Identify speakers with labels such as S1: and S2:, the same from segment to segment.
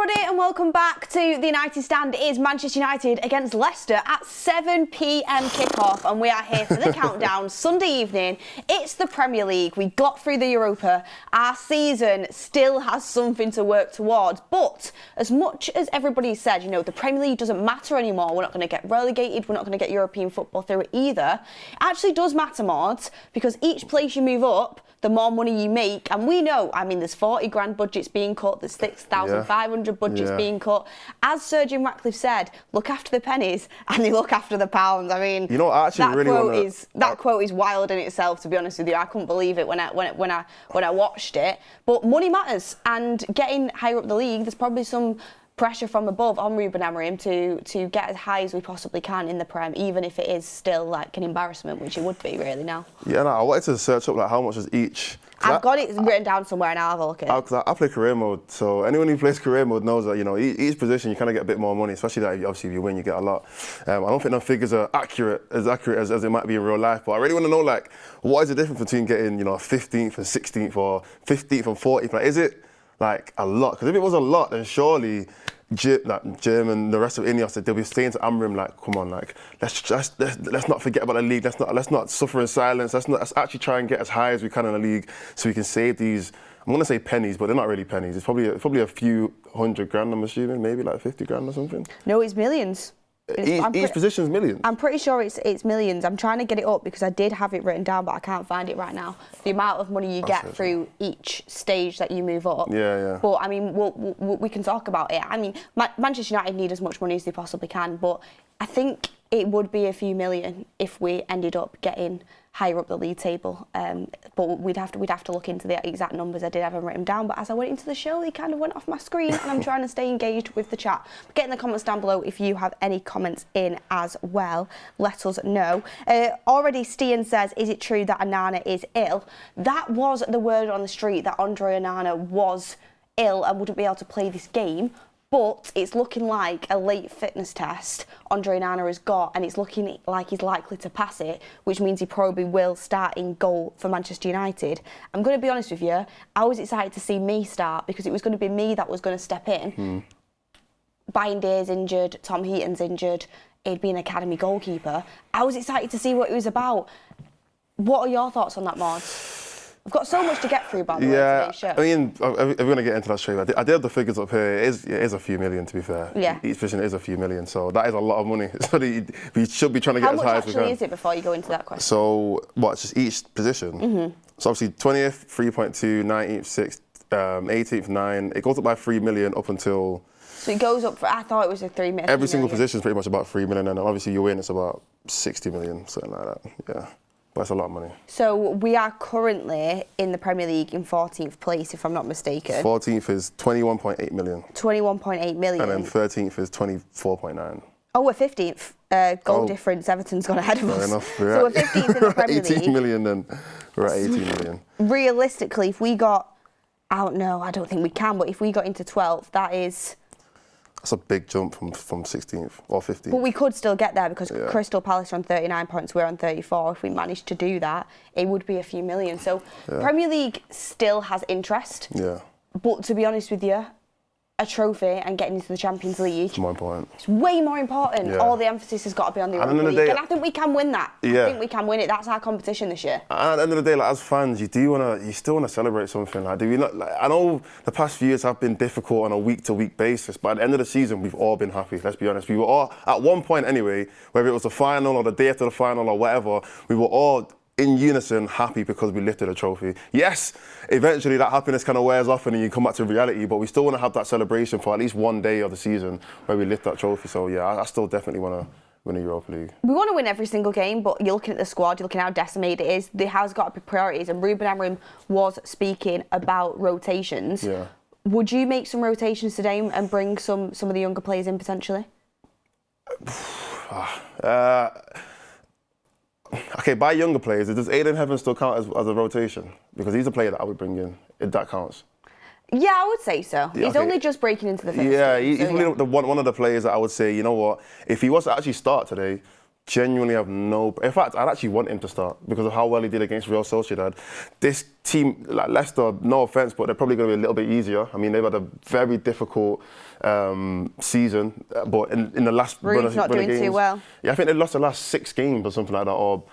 S1: everybody, and welcome back to the United Stand. It is Manchester United against Leicester at 7 p.m. kickoff, and we are here for the countdown. Sunday evening, it's the Premier League. We got through the Europa. Our season still has something to work towards, but as much as everybody said, you know, the Premier League doesn't matter anymore, we're not going to get relegated, we're not going to get European football through it either. It actually does matter, Mords, because each place you move up, the more money you make. And we know, I mean, there's 40 grand budgets being cut, there's 6,500 budgets being cut. As Sir Jim Ratcliffe said, look after the pennies and they look after the pounds. I mean,
S2: you know, I actually really
S1: that quote is wild in itself, to be honest with you. I couldn't believe it when I watched it. But money matters, and getting higher up the league, there's probably some pressure from above on Ruben Amorim to get as high as we possibly can in the Prem, even if it is still like an embarrassment, which it would be really now. Yeah,
S2: no, I wanted to search up like how much is each.
S1: I've got it written down somewhere and I'll have a look at it.
S2: Because I play career mode, so anyone who plays career mode knows that, you know, each position you kind of get a bit more money, especially that obviously if you win you get a lot. I don't think the figures are accurate as it might be in real life, but I really want to know, like, what is the difference between getting, you know, 15th and 16th or 15th and 40th? Like, is it like a lot? Because if it was a lot, then surely Jim and the rest of Inos, they'll be saying to Amorim, like, come on, like, let's not forget about the league. Let's not suffer in silence. Let's actually try and get as high as we can in the league, so we can save these. I'm gonna say pennies, but they're not really pennies. It's probably a few $100 grand. I'm assuming, maybe like 50 grand or something.
S1: No, it's millions.
S2: Each position's millions.
S1: I'm pretty sure it's millions. I'm trying to get it up because I did have it written down, but I can't find it right now. The amount of money you get through each stage that you move up.
S2: Yeah.
S1: But I mean, we can talk about it. I mean, Manchester United need as much money as they possibly can, but I think it would be a few million if we ended up getting higher up the league table. But we'd have to look into the exact numbers. I did have them written down, but as I went into the show, they kind of went off my screen, and I'm trying to stay engaged with the chat. Get in the comments down below if you have any comments in as well. Let us know. Already Stian says, is it true that Onana is ill? That was the word on the street, that Andre Onana was ill and wouldn't be able to play this game. But it's looking like a late fitness test Andre Onana has got, and it's looking like he's likely to pass it, which means he probably will start in goal for Manchester United. I'm going to be honest with you, I was excited to see me start because it was going to be me that was going to step in. Bayndyr's injured, Tom Heaton's injured, he'd be an academy goalkeeper. I was excited to see what it was about. What are your thoughts on that, Mords? We've got so much to get through, by the way, today's show.
S2: I mean, if we're going to get into that straight away, I did have the figures up here. It is a few million, to be fair.
S1: Yeah.
S2: Each position is a few million, so that is a lot of money. So we should be trying to get as high as we can.
S1: How much actually is it before you go into that question?
S2: So, just each position? So obviously 20th, 3.2, 19th, 6th, 18th, 9. It goes up by 3 million up until...
S1: So it goes up for, I thought it was a 3 million.
S2: Every single position is pretty much about 3 million, and obviously you win, it's about 60 million, something like that, yeah. But it's a lot of money. So
S1: we are currently in the Premier League in 14th place, if I'm not mistaken.
S2: 14th is 21.8 million.
S1: 21.8 million.
S2: And then 13th is 24.9.
S1: Oh, we're 15th. Goal difference, Everton's gone ahead of us.
S2: Enough.
S1: So we're 15th in the Premier League.
S2: 18 million then. We're at 18 million.
S1: Realistically, if we got, I don't think we can, but if we got into 12th, that's
S2: a big jump from 16th or 15th.
S1: But we could still get there because Crystal Palace are on 39 points, we're on 34. If we managed to do that, it would be a few million. So Premier League still has interest.
S2: Yeah.
S1: But to be honest with you, a trophy and getting into the Champions League.
S2: It's more important.
S1: It's way more important. Yeah. All the emphasis has got to be on the Europa League. And I think we can win that.
S2: Yeah.
S1: I think we can win it. That's our competition this year.
S2: And at the end of the day, like, as fans, you still want to celebrate something. Like, do we not? Like, I know the past few years have been difficult on a week-to-week basis, but at the end of the season, we've all been happy. Let's be honest. We were all, at one point anyway, whether it was the final or the day after the final or whatever, we were all in unison happy because we lifted a trophy. Yes, eventually that happiness kind of wears off and then you come back to reality, but we still want to have that celebration for at least one day of the season where we lift that trophy. So yeah, I still definitely want to win a Europa League.
S1: We want to win every single game, but you're looking at the squad, you're looking at how decimated it is. There has got to be priorities, and Ruben Amorim was speaking about rotations.
S2: Yeah.
S1: Would you make some rotations today and bring some of the younger players in potentially?
S2: Okay, by younger players, does Aiden Heaven still count as a rotation? Because he's a player that I would bring in, if that counts.
S1: Yeah, I would say so.
S2: Yeah,
S1: he's only just breaking into the first
S2: Yeah,
S1: team,
S2: he's really one of the players that I would say, you know what, if he was to actually start today, genuinely have no. In fact, I'd actually want him to start because of how well he did against Real Sociedad. This team, like Leicester, no offense, but they're probably going to be a little bit easier. I mean, they've had a very difficult season, but in the last run of
S1: not doing
S2: games,
S1: too well.
S2: Yeah, I think they lost the last 6 games or something like that. Or,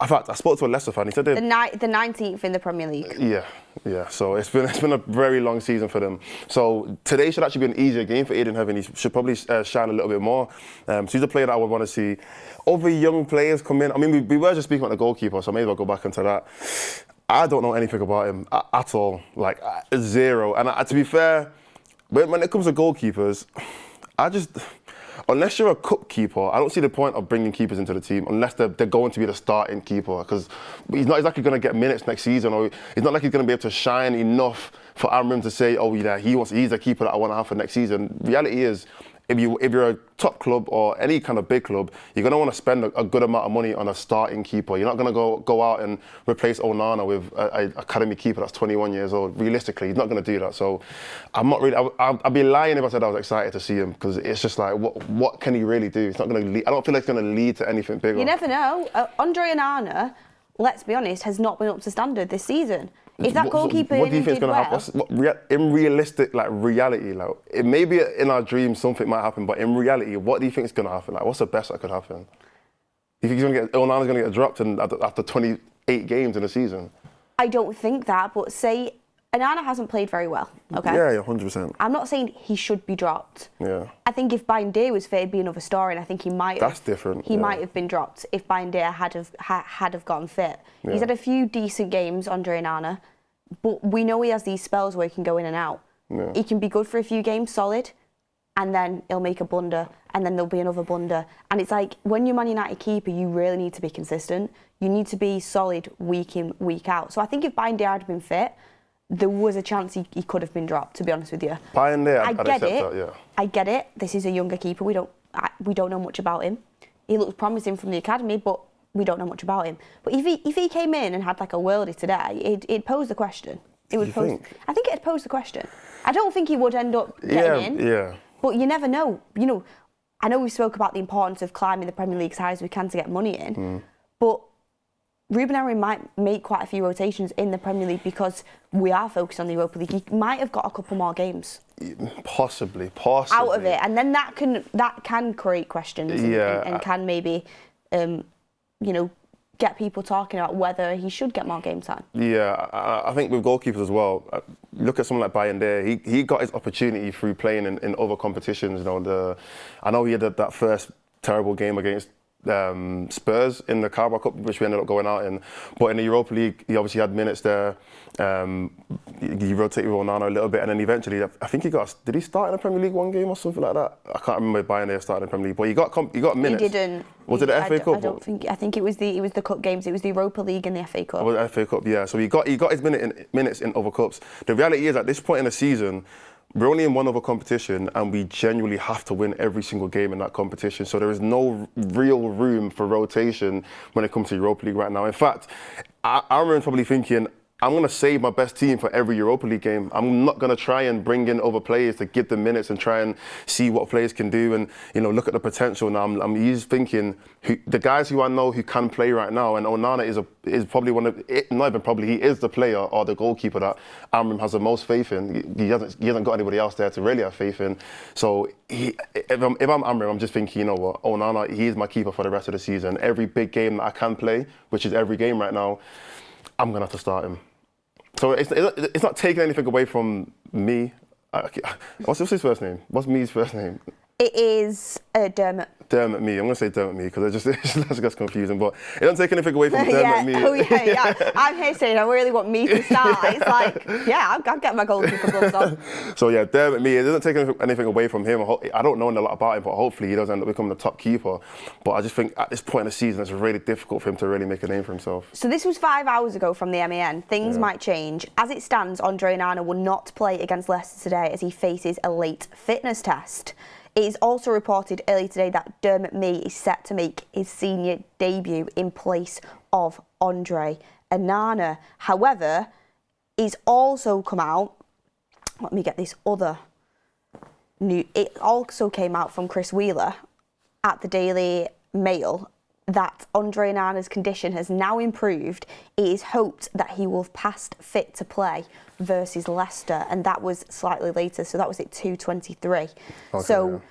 S2: in fact, I spoke to a Leicester fan. He said
S1: the 19th in the Premier League.
S2: Yeah. So it's been a very long season for them. So today should actually be an easier game for Aiden Heaven. He should probably shine a little bit more. So he's a player that I would want to see. Other young players come in. I mean, we were just speaking about the goalkeeper, so maybe I'll go back into that. I don't know anything about him at all, like zero. And to be fair, when it comes to goalkeepers, unless you're a cup keeper, I don't see the point of bringing keepers into the team unless they're going to be the starting keeper, because he's not exactly going to get minutes next season, or it's not like he's going to be able to shine enough for Amorim to say, oh yeah, he's the keeper that I want to have for next season. Reality is, if you're a top club or any kind of big club, you're going to want to spend a good amount of money on a starting keeper. You're not going to go out and replace Onana with an academy keeper that's 21 years old. Realistically, he's not going to do that. So I'm not really. I'd be lying if I said I was excited to see him, because it's just like, what can he really do? It's not going to. I don't feel like it's going to lead to anything bigger.
S1: You never know. Andre Onana, let's be honest, has not been up to standard this season. If that goalkeeper
S2: what do you think is going to happen? In realistic, reality, it may be in our dreams something might happen, but in reality, what do you think is going to happen? What's the best that could happen? You think Onana's going to get dropped after 28 games in a season?
S1: I don't think that, but say Onana hasn't played very well. Okay.
S2: Yeah, 100%.
S1: I'm not saying he should be dropped.
S2: Yeah.
S1: I think if Banter was fit, it'd be another story, and I think he might.
S2: That's different.
S1: He might have been dropped if Banter had have gotten fit. Yeah. He's had a few decent games, Andre Onana, but we know he has these spells where he can go in and out.
S2: Yeah.
S1: He can be good for a few games, solid, and then he'll make a blunder, and then there'll be another blunder. And it's like, when you're Man United keeper, you really need to be consistent. You need to be solid week in, week out. So I think if Banter had been fit, there was a chance he could have been dropped, to be honest with you.
S2: I'd accept that, yeah.
S1: I get it. This is a younger keeper. We don't know much about him. He looks promising from the academy, but we don't know much about him. But if he came in and had like a worldie today, it'd pose the question. I think it'd pose the question. I don't think he would end up getting in.
S2: Yeah.
S1: But you never know. You know, I know we spoke about the importance of climbing the Premier League as high as we can to get money in, but Ruben Amorim might make quite a few rotations in the Premier League because we are focused on the Europa League. He might have got a couple more games.
S2: Possibly.
S1: Out of it, and then that can create questions and can maybe, get people talking about whether he should get more game time.
S2: Yeah, I think with goalkeepers as well, look at someone like Bayern there. He got his opportunity through playing in other competitions. I know he had that first terrible game against Spurs in the Carabao Cup, which we ended up going out in. But in the Europa League, he obviously had minutes there. He rotated with Onana a little bit, and then eventually, I think did he start in the Premier League one game or something like that? I can't remember Bayern there starting in the Premier League, but he got minutes.
S1: He didn't.
S2: Was it the FA Cup?
S1: I think it was the cup games. It was the Europa League and the FA Cup.
S2: Oh, the FA Cup, yeah. So he got his minutes in other cups. The reality is, at this point in the season, we're only in one other competition, and we genuinely have to win every single game in that competition. So there is no real room for rotation when it comes to Europa League right now. In fact, I'm probably thinking, I'm going to save my best team for every Europa League game. I'm not going to try and bring in other players to give them minutes and try and see what players can do and look at the potential. Now he's thinking the guys who I know who can play right now, and Onana is probably he is the player or the goalkeeper that Amorim has the most faith in. He hasn't got anybody else there to really have faith in. So if I'm Amorim, I'm just thinking, you know what, Onana, he is my keeper for the rest of the season. Every big game that I can play, which is every game right now, I'm going to have to start him. So it's not taking anything away from me. What's his first name? What's me's first name?
S1: It is Dermot.
S2: Dermot me. I'm going to say Dermot me because it just gets confusing. But it doesn't take anything away from Dermot me.
S1: Oh yeah. I'm here saying I really want me to start. It's like, yeah, I'll get my goalkeeper gloves on.
S2: So yeah, Dermot me. It doesn't take anything away from him. I don't know a lot about him, but hopefully he does end up becoming the top keeper. But I just think at this point in the season, it's really difficult for him to really make a name for himself.
S1: So this was 5 hours ago from the MEN. Things might change. As it stands, Andre Onana will not play against Leicester today as he faces a late fitness test. It is also reported earlier today that Dermot Mee is set to make his senior debut in place of Andre Onana. However, it's also come out, let me get this other new, it also came out from Chris Wheeler at the Daily Mail that Andre Onana's condition has now improved, it is hoped that he will have passed fit to play versus Leicester, and that was slightly later, so that was at 2:23. So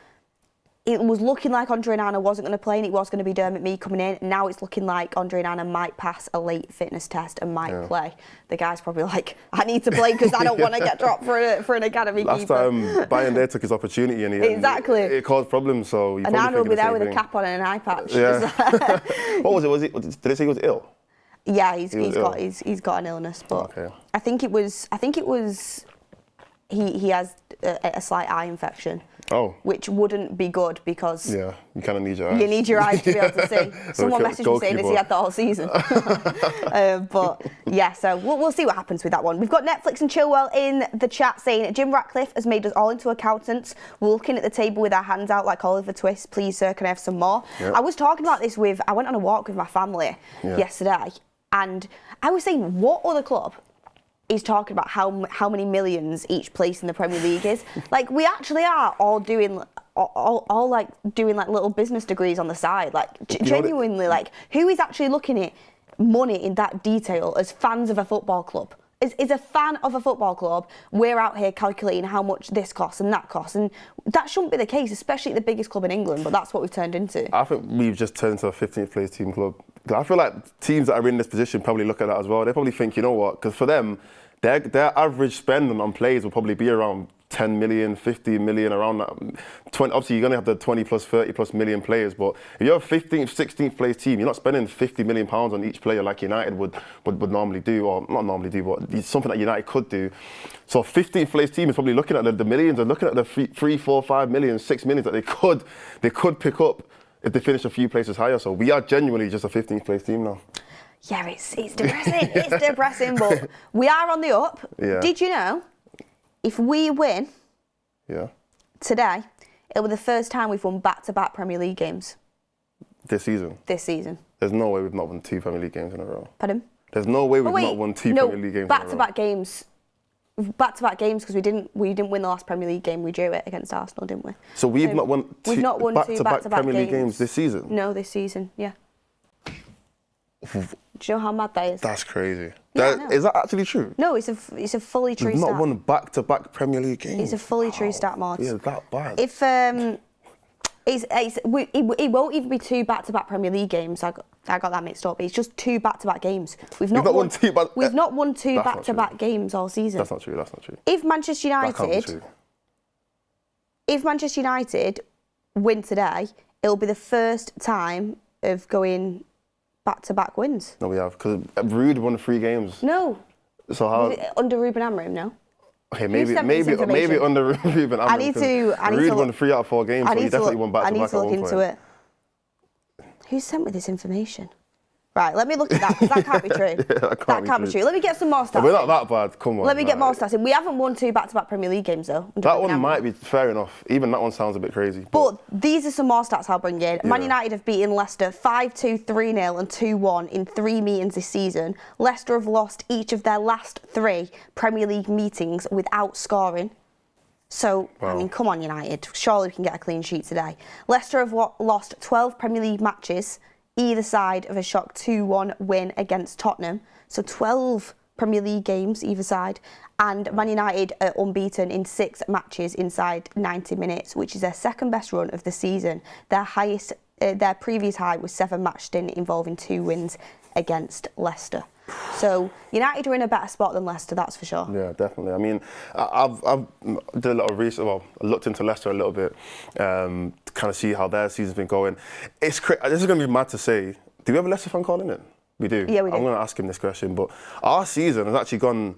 S1: it was looking like Andre Onana wasn't going to play and it was going to be Dermot Mee coming in. Now it's looking like Andre Onana might pass a late fitness test and might play. The guy's probably like, I need to play because I don't want to get dropped for an academy
S2: keeper. Last time Bayern there took his opportunity and it caused problems. So
S1: Onana will be there with a cap on and an eye patch.
S2: Yeah. What was it? Did they say he was ill?
S1: Yeah, he's got an illness, but I think it was he has a slight eye infection.
S2: Oh.
S1: Which wouldn't be good because
S2: you kind of need your eyes.
S1: You need your eyes to be able to see. Someone messaged me saying he had the whole season. But yeah, so we'll see what happens with that one. We've got Netflix and Chilwell in the chat saying Jim Ratcliffe has made us all into accountants. We're looking at the table with our hands out like Oliver Twist. Please, sir, can I have some more? Yep. I was talking about this I went on a walk with my family yesterday, and I was saying, what other club is talking about how many millions each place in the Premier League is? Like, we actually are all doing doing little business degrees on the side. Like, genuinely, like, who is actually looking at money in that detail as fans of a football club? Is a fan of a football club, we're out here calculating how much this costs and that costs, and that shouldn't be the case, especially at the biggest club in England, but that's what we've turned into. I
S2: think we've just turned into a 15th place team club. I feel like teams that are in this position probably look at that as well. They probably think, you know what, because for them, their average spend on players will probably be around 10 million, 50 million, around that. Obviously, you're going to have the 20 plus, 30 plus million players, but if you're a 15th, 16th place team, you're not spending 50 million pounds on each player like United would normally do, or not normally do, but it's something that United could do. So 15th place team is probably looking at the millions and looking at the 3, 4, 5 million, 6 million that they could pick up if they finish a few places higher. So we are genuinely just a 15th place team now.
S1: Yeah, it's depressing. It's depressing, but we are on the up.
S2: Yeah.
S1: Did you know, if we win today, it'll be the first time we've won back-to-back Premier League games.
S2: This season?
S1: This season.
S2: There's no way we've not won 2 Premier League games in a row.
S1: Pardon?
S2: There's no way we've not won 2 Premier League games
S1: back-to-back games. Back-to-back games because we didn't win the last Premier League game. We drew it against Arsenal, didn't we?
S2: So we've not won two back-to-back Premier League games this season?
S1: No, this season, yeah. Do you know how mad that is?
S2: That's crazy. Is that actually true?
S1: No, it's a fully true stat.
S2: We've not won back-to-back Premier League games.
S1: It's a fully true stat, Mordzs.
S2: Yeah, that bad.
S1: If it won't even be 2 back-to-back Premier League games. I got that mixed up. It's just 2 back-to-back games. We've not won 2 back-to-back games all season.
S2: That's not true. That's not true.
S1: If Manchester United win today, it'll be the first time of going back-to-back wins.
S2: No, we have, because Rude won 3 games.
S1: No.
S2: So how?
S1: Under Ruben Amorim, no.
S2: Okay, maybe under Ruben Amorim. Rude won 3 out of 4 games, so he definitely won back-to-back at one point.
S1: I need to look into it. Who sent me this information? Right, let me look at that, because that can't be true. That can't be true. Let me get some more stats.
S2: We're not that bad, come on.
S1: Let me get more stats in. We haven't won 2 back-to-back Premier League games, though.
S2: That one might be fair enough. Even that one sounds a bit crazy.
S1: But these are some more stats I'll bring in. Man United have beaten Leicester 5-2, 3-0 and 2-1 in 3 meetings this season. Leicester have lost each of their last 3 Premier League meetings without scoring. So, I mean, come on, United. Surely we can get a clean sheet today. Leicester have lost 12 Premier League matches, either side of a shock 2-1 win against Tottenham. So 12 Premier League games either side. And Man United are unbeaten in 6 matches inside 90 minutes, which is their second best run of the season. Their previous high was 7 match stint involving 2 wins against Leicester. So United are in a better spot than Leicester, that's for sure.
S2: Yeah, definitely. I mean, I've did a lot of research. Well, I looked into Leicester a little bit to kind of see how their season's been going. This is going to be mad to say. Do we have a Leicester fan calling in? We do.
S1: Yeah, we do.
S2: I'm going to ask him this question, but our season has actually gone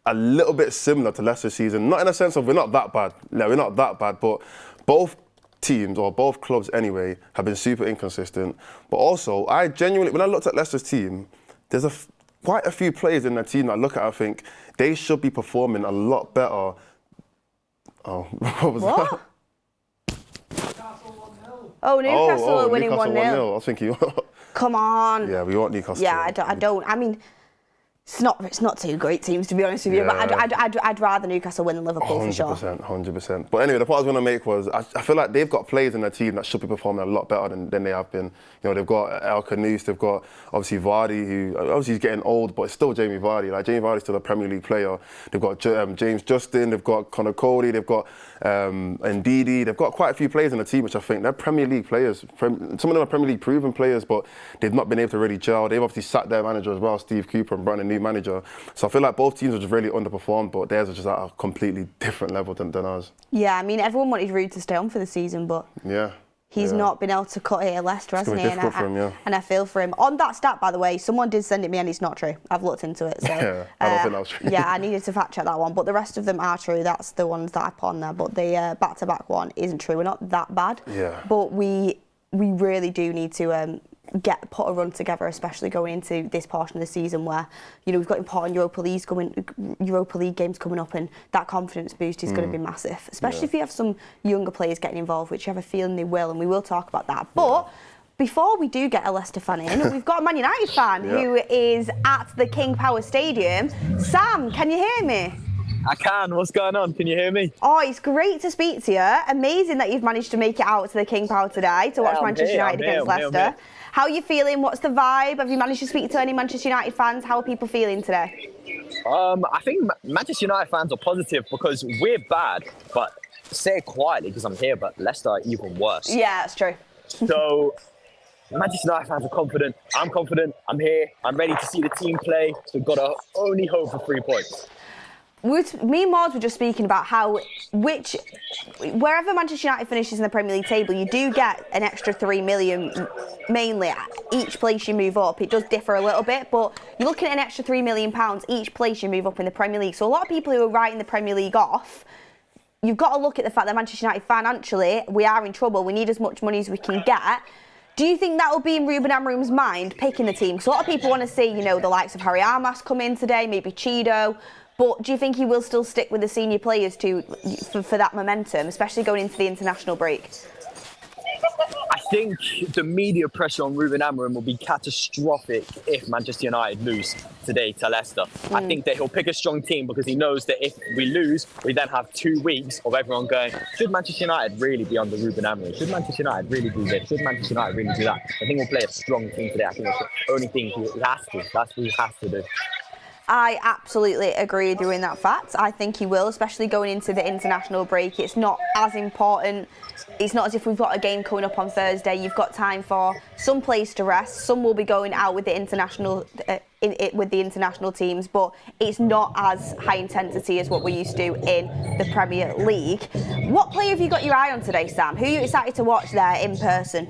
S2: a little bit similar to Leicester's season. Not in a sense of we're not that bad. No, we're not that bad, but both teams, or both clubs anyway, have been super inconsistent. But also, I genuinely, when I looked at Leicester's team, there's quite a few players in their team that I look at and think they should be performing a lot better. Oh, what was that?
S1: Oh, Newcastle are winning
S2: Newcastle
S1: 1-0.
S2: I was thinking...
S1: Come on.
S2: Yeah, we want Newcastle.
S1: Yeah, I don't. I mean, It's not two great teams, to be honest with you, but I'd rather Newcastle win than Liverpool for sure.
S2: 100%. But anyway, the point I was going to make was I feel like they've got players in their team that should be performing a lot better than they have been. You know, they've got Eriksen, they've got obviously Vardy, who obviously he's getting old, but it's still Jamie Vardy. Like Jamie Vardy's still a Premier League player. They've got James Justin, they've got Connor Cody, they've got Ndidi. They've got quite a few players in the team, which I think they're Premier League players. Some of them are Premier League proven players, but they've not been able to really gel. They've obviously sacked their manager as well, Steve Cooper, and brought in a new manager. So I feel like both teams have just really underperformed, but theirs are just at a completely different level than ours.
S1: Yeah, I mean, everyone wanted Ruud to stay on for the season, but he's not been able to cut it at Leicester, hasn't he? And I feel for him. On that stat, by the way, someone did send it me and it's not true. I've looked into it. So,
S2: I don't think that was true.
S1: Yeah, I needed to fact check that one, but the rest of them are true. That's the ones that I put on there. But the back-to-back one isn't true. We're not that bad.
S2: Yeah.
S1: But we really do need to put a run together, especially going into this portion of the season where, you know, we've got important Europa League games coming up, and that confidence boost is going to be massive, especially if you have some younger players getting involved, which you have a feeling they will, and we will talk about that. But before we do get a Leicester fan in, we've got a Man United fan who is at the King Power Stadium. Sam, can you hear me?
S3: I can. What's going on? Can you hear me?
S1: Oh, it's great to speak to you. Amazing that you've managed to make it out to the King Power today to watch Manchester United against Leicester. How are you feeling? What's the vibe? Have you managed to speak to any Manchester United fans? How are people feeling today?
S3: I think Manchester United fans are positive because we're bad, but say it quietly because I'm here, but Leicester are even worse.
S1: Yeah, that's true.
S3: So Manchester United fans are confident. I'm confident. I'm here. I'm ready to see the team play. We've got to only hope for 3 points.
S1: Me and Mordzs were just speaking about how wherever Manchester United finishes in the Premier League table, you do get an extra 3 million, mainly each place you move up. It does differ a little bit, but you're looking at an extra £3 million each place you move up in the Premier League. So a lot of people who are writing the Premier League off, you've got to look at the fact that Manchester United financially, we are in trouble. We need as much money as we can get. Do you think that will be in Ruben Amorim's mind, picking the team? Because a lot of people want to see, you know, the likes of Harry Ahmad come in today, maybe Cheeto. But do you think he will still stick with the senior players for that momentum, especially going into the international break?
S3: I think the media pressure on Ruben Amorim will be catastrophic if Manchester United lose today to Leicester. I think that he'll pick a strong team because he knows that if we lose, we then have 2 weeks of everyone going, should Manchester United really be under Ruben Amorim? Should Manchester United really do this? Should Manchester United really do that? I think we'll play a strong team today. I think that's the only thing he has to. That's what he has to do.
S1: I absolutely agree with you in that fact. I think he will, especially going into the international break. It's not as important. It's not as if we've got a game coming up on Thursday. You've got time for some players to rest. Some will be going out with the international teams, but it's not as high intensity as what we're used to in the Premier League. What player have you got your eye on today, Sam? Who are you excited to watch there in person?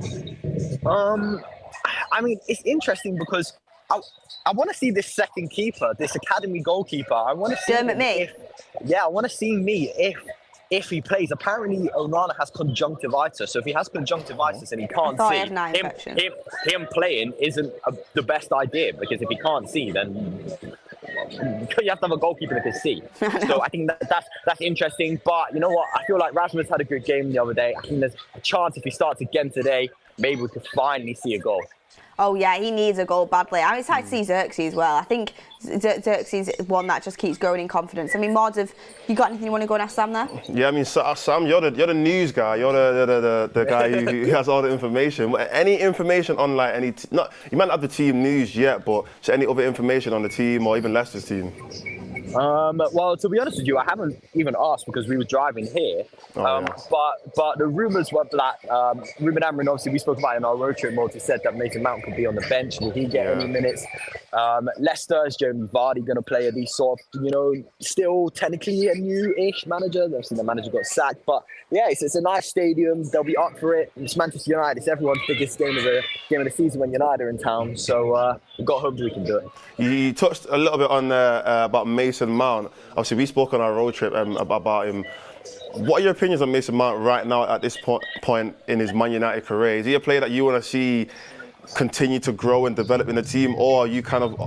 S3: I mean, it's interesting because I want to see this second keeper, this academy goalkeeper. I want to see I want to see if he plays. Apparently, Onana has conjunctivitis. So if he has conjunctivitis and he can't see, him playing isn't the best idea, because if he can't see, then you have to have a goalkeeper that can see. So I think that's interesting. But you know what? I feel like Rasmus had a good game the other day. I think there's a chance if he starts again today, maybe we could finally see a goal.
S1: Oh yeah, he needs a goal badly. I'm excited to see Xerxes as well. I think Xerxes is one that just keeps growing in confidence. I mean, Mordzs, have you got anything you want to go and ask Sam there?
S2: Yeah, I mean, Sam, you're the news guy. You're the guy who has all the information. Any information on like you might not have the team news yet, but just any other information on the team or even Leicester's team?
S3: Well, to be honest with you, I haven't even asked because we were driving here. But the rumours were that Ruben Amorim, obviously we spoke about it in our road trip, Mordzs said that Mason Mount could be on the bench. Will he get any minutes? Leicester, is Jamie Vardy going to play at these sort of, still technically a new-ish manager? Obviously the manager got sacked, but yeah, it's a nice stadium. They'll be up for it. It's Manchester United. It's everyone's biggest game of the season when United are in town. So we've got hope that we can do it.
S2: You touched a little bit on about Mason Mount. Obviously, we spoke on our road trip about him. What are your opinions on Mason Mount right now at this point in his Man United career? Is he a player that you want to see continue to grow and develop in the team, or are you kind of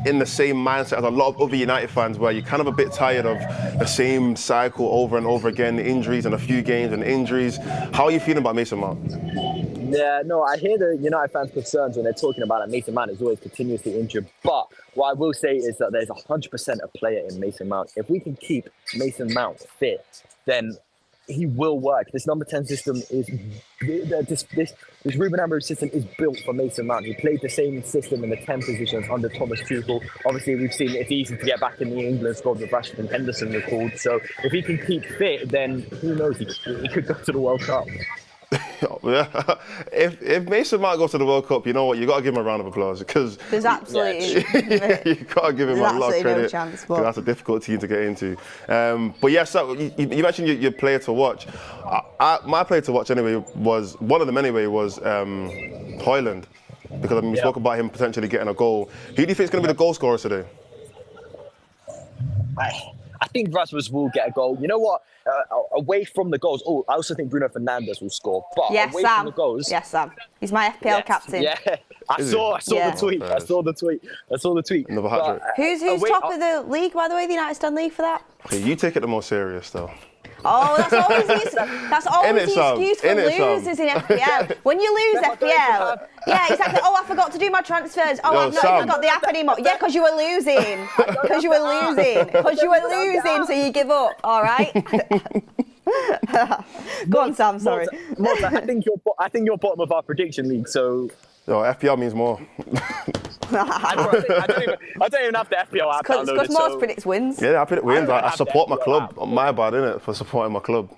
S2: in the same mindset as a lot of other United fans where you're kind of a bit tired of the same cycle over and over again, the injuries and a few games and injuries? How are you feeling about Mason Mount?
S3: Yeah, no, I hear the United fans' concerns when they're talking about that Mason Mount is always continuously injured. But what I will say is that there's 100% a player in Mason Mount. If we can keep Mason Mount fit, then he will work. This number 10 system is this Ruben Amorim system is built for Mason Mount. He played the same system in the 10 positions under Thomas Tuchel. Obviously, we've seen it's easy to get back in the England squad with Rashford and Henderson recalled. So if he can keep fit, then who knows? He could go to the World Cup.
S2: Yeah. If Mason Mount goes to the World Cup, you know what? You got to give him a round of applause because
S1: there's absolutely
S2: you got to give him a lot of credit.
S1: No chance,
S2: because that's a difficult team to get into. But yeah, so you mentioned your player to watch. My player to watch anyway was one of them anyway was Højlund, because I mean we spoke about him potentially getting a goal. Who do you think is going to be the goal scorer today?
S3: I think Rasmus will get a goal. You know what? Away from the goals. Oh, I also think Bruno Fernandez will score. But away from the goals.
S1: Yes, Sam. He's my FPL captain.
S3: Yeah, I saw the tweet. I saw the tweet.
S2: Another hat trick.
S1: Who's top of the league, by the way? The United Stand League for that?
S2: Okay, you take it the more serious though.
S1: Oh, that's always the excuse for losers in FPL. When you lose FPL, yeah, exactly. Oh, I forgot to do my transfers. Oh, I've not even got the app anymore. Yeah, because you were losing. Because you were losing, so you give up. All right. Go on, Sam. Sorry.
S3: Modzs, I think you're bottom of our prediction league. So.
S2: No, FPL means more.
S3: I don't even have the FPL app downloaded.
S1: Because Mordzs predicts wins.
S2: Yeah, I predict wins. I support my club. My bad, innit, for supporting my club.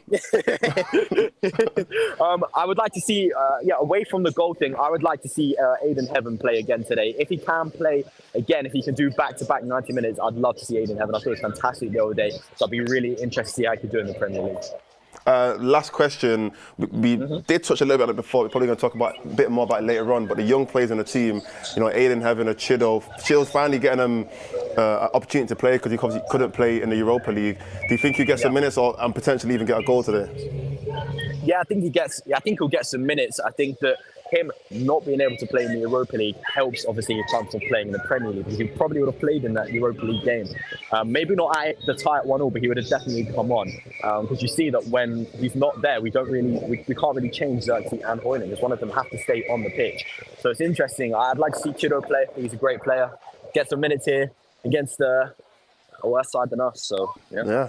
S3: I would like to see, away from the goal thing, I would like to see Aiden Heaven play again today. If he can play again, if he can do back-to-back 90 minutes, I'd love to see Aiden Heaven. I thought it was fantastic the other day. So I'd be really interested to see how he could do in the Premier League.
S2: Last question. We did touch a little bit on it before. We're probably going to talk about a bit more about it later on. But the young players in the team, you know, Aiden Heaven, a Chidow's finally getting an opportunity to play because he obviously couldn't play in the Europa League. Do you think he gets some minutes and potentially even get a goal today?
S3: Yeah, I think he'll get some minutes. I think that him not being able to play in the Europa League helps, obviously, his chance of playing in the Premier League, because he probably would have played in that Europa League game. Maybe not at the tie at 1-1, but he would have definitely come on. Because you see that when he's not there, we can't really change Xerxes and Højlund, because one of them have to stay on the pitch. So it's interesting. I'd like to see Chido play. He's a great player. Get some minutes here against a worse side than us. So yeah.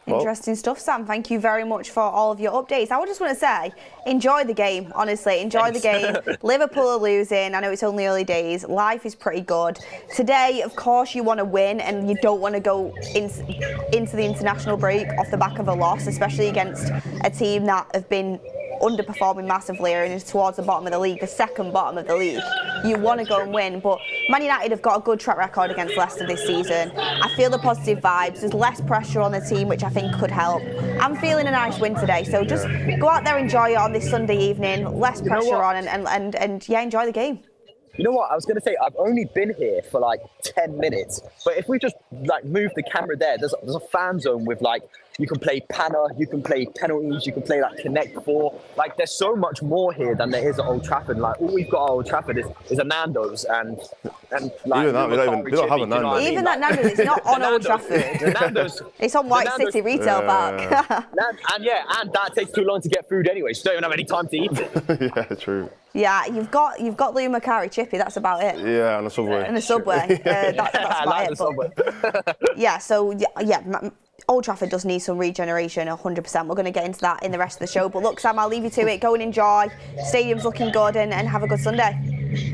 S1: Interesting stuff, Sam. Thank you very much for all of your updates. I would just want to say, enjoy the game, honestly. Enjoy the game. Liverpool are losing. I know it's only early days. Life is pretty good. Today, of course, you want to win and you don't want to go into the international break off the back of a loss, especially against a team that have been underperforming massively and is towards the bottom of the league, the second bottom of the league. You want to go and win, but Man United have got a good track record against Leicester this season. I feel the positive vibes. There's less pressure on the team, which I think could help. I'm feeling a nice win today, so just go out there, enjoy it on this Sunday evening. Less pressure on, and yeah, enjoy the game.
S3: You know what? I was going to say, I've only been here for like 10 minutes, but if we just like move the camera there, there's a fan zone with like, you can play Panna, you can play penalties, you can play like Connect 4. Like there's so much more here than there is at Old Trafford. Like all we've got at Old Trafford is a Nando's and like
S2: even that, we don't have a Nando's.
S1: Even that Nando's, it's not on Old Trafford.
S3: The Nando's,
S1: it's on White City Retail Park.
S3: and that takes too long to get food anyway, so you don't even have any time to eat it.
S2: Yeah, true.
S1: Yeah, you've got Lou Macari Chippy, that's about it.
S2: Yeah, and a Subway.
S1: And a Subway. That's about it. Yeah, so Old Trafford does need some regeneration, 100%. We're going to get into that in the rest of the show. But look, Sam, I'll leave you to it. Go and enjoy. Stadium's looking good and have a good Sunday.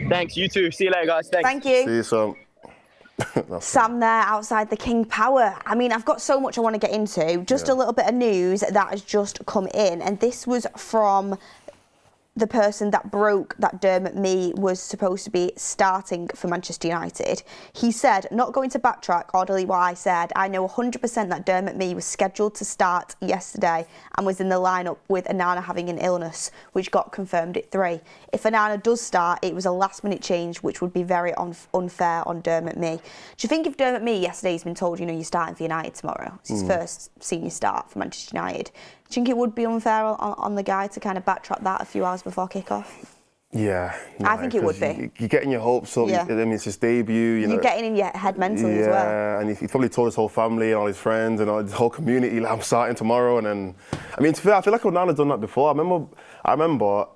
S3: Thanks, you too. See you later, guys. Thanks.
S1: Thank you.
S2: See you, Sam.
S1: Sam there outside the King Power. I mean, I've got so much I want to get into. Just a little bit of news that has just come in. And this was from the person that broke that Dermot Mee was supposed to be starting for Manchester United. He said, not going to backtrack or delete what I said, I know 100% that Dermot Mee was scheduled to start yesterday and was in the lineup with Onana having an illness, which got confirmed at 3. If Onana does start, it was a last-minute change, which would be very unfair on Dermot Mee. Do you think if Dermot Mee yesterday's been told, you're starting for United tomorrow, it's his first senior start for Manchester United, do you think it would be unfair on the guy to kind of backtrack that a few hours before kick-off?
S2: Yeah. No,
S1: I think it would be.
S2: You're getting your hopes up.
S1: Yeah.
S2: I mean, it's his debut.
S1: You're getting in your head mentally as well.
S2: Yeah, and he probably told his whole family and all his friends and all his whole community, like, I'm starting tomorrow. And then, I mean, to be fair, I feel like Onana's done that before. I remember,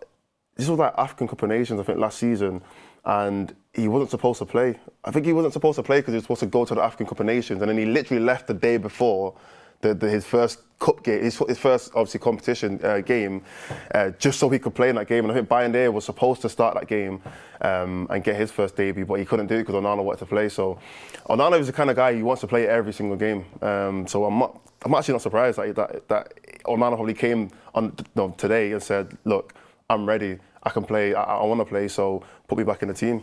S2: this was like African Cup of Nations, I think, last season. And he wasn't supposed to play. I think he wasn't supposed to play because he was supposed to go to the African Cup of Nations, and then he literally left the day before his first cup game, his first obviously competition game, just so he could play in that game. And I think Bayern was supposed to start that game and get his first debut, but he couldn't do it because Onana wanted to play. So Onana is the kind of guy who wants to play every single game. So I'm actually not surprised that Onana probably came on today and said, look, I'm ready. I can play. I want to play. So put me back in the team.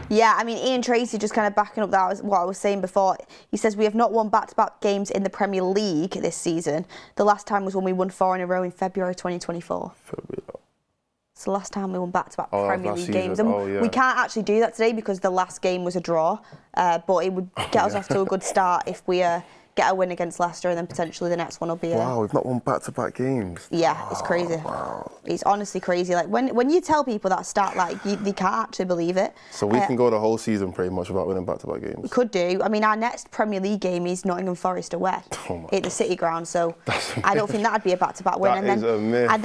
S1: Yeah, I mean, Ian Tracy just kind of backing up what I was saying before. He says we have not won back-to-back games in the Premier League this season. The last time was when we won 4 in a row in February 2024. It's the last time we won back-to-back Premier League games. And we can't actually do that today because the last game was a draw. But it would get us off to a good start if we get a win against Leicester, and then potentially the next one will be
S2: Wow, we've not won back-to-back games.
S1: Yeah, it's crazy.
S2: Wow.
S1: It's honestly crazy. Like when you tell people that stat, like they can't actually believe it.
S2: So we can go the whole season pretty much without winning back-to-back games.
S1: We could do. I mean, our next Premier League game is Nottingham Forest away at the City Ground. So I don't think that'd be a back-to-back win.
S2: That is a myth.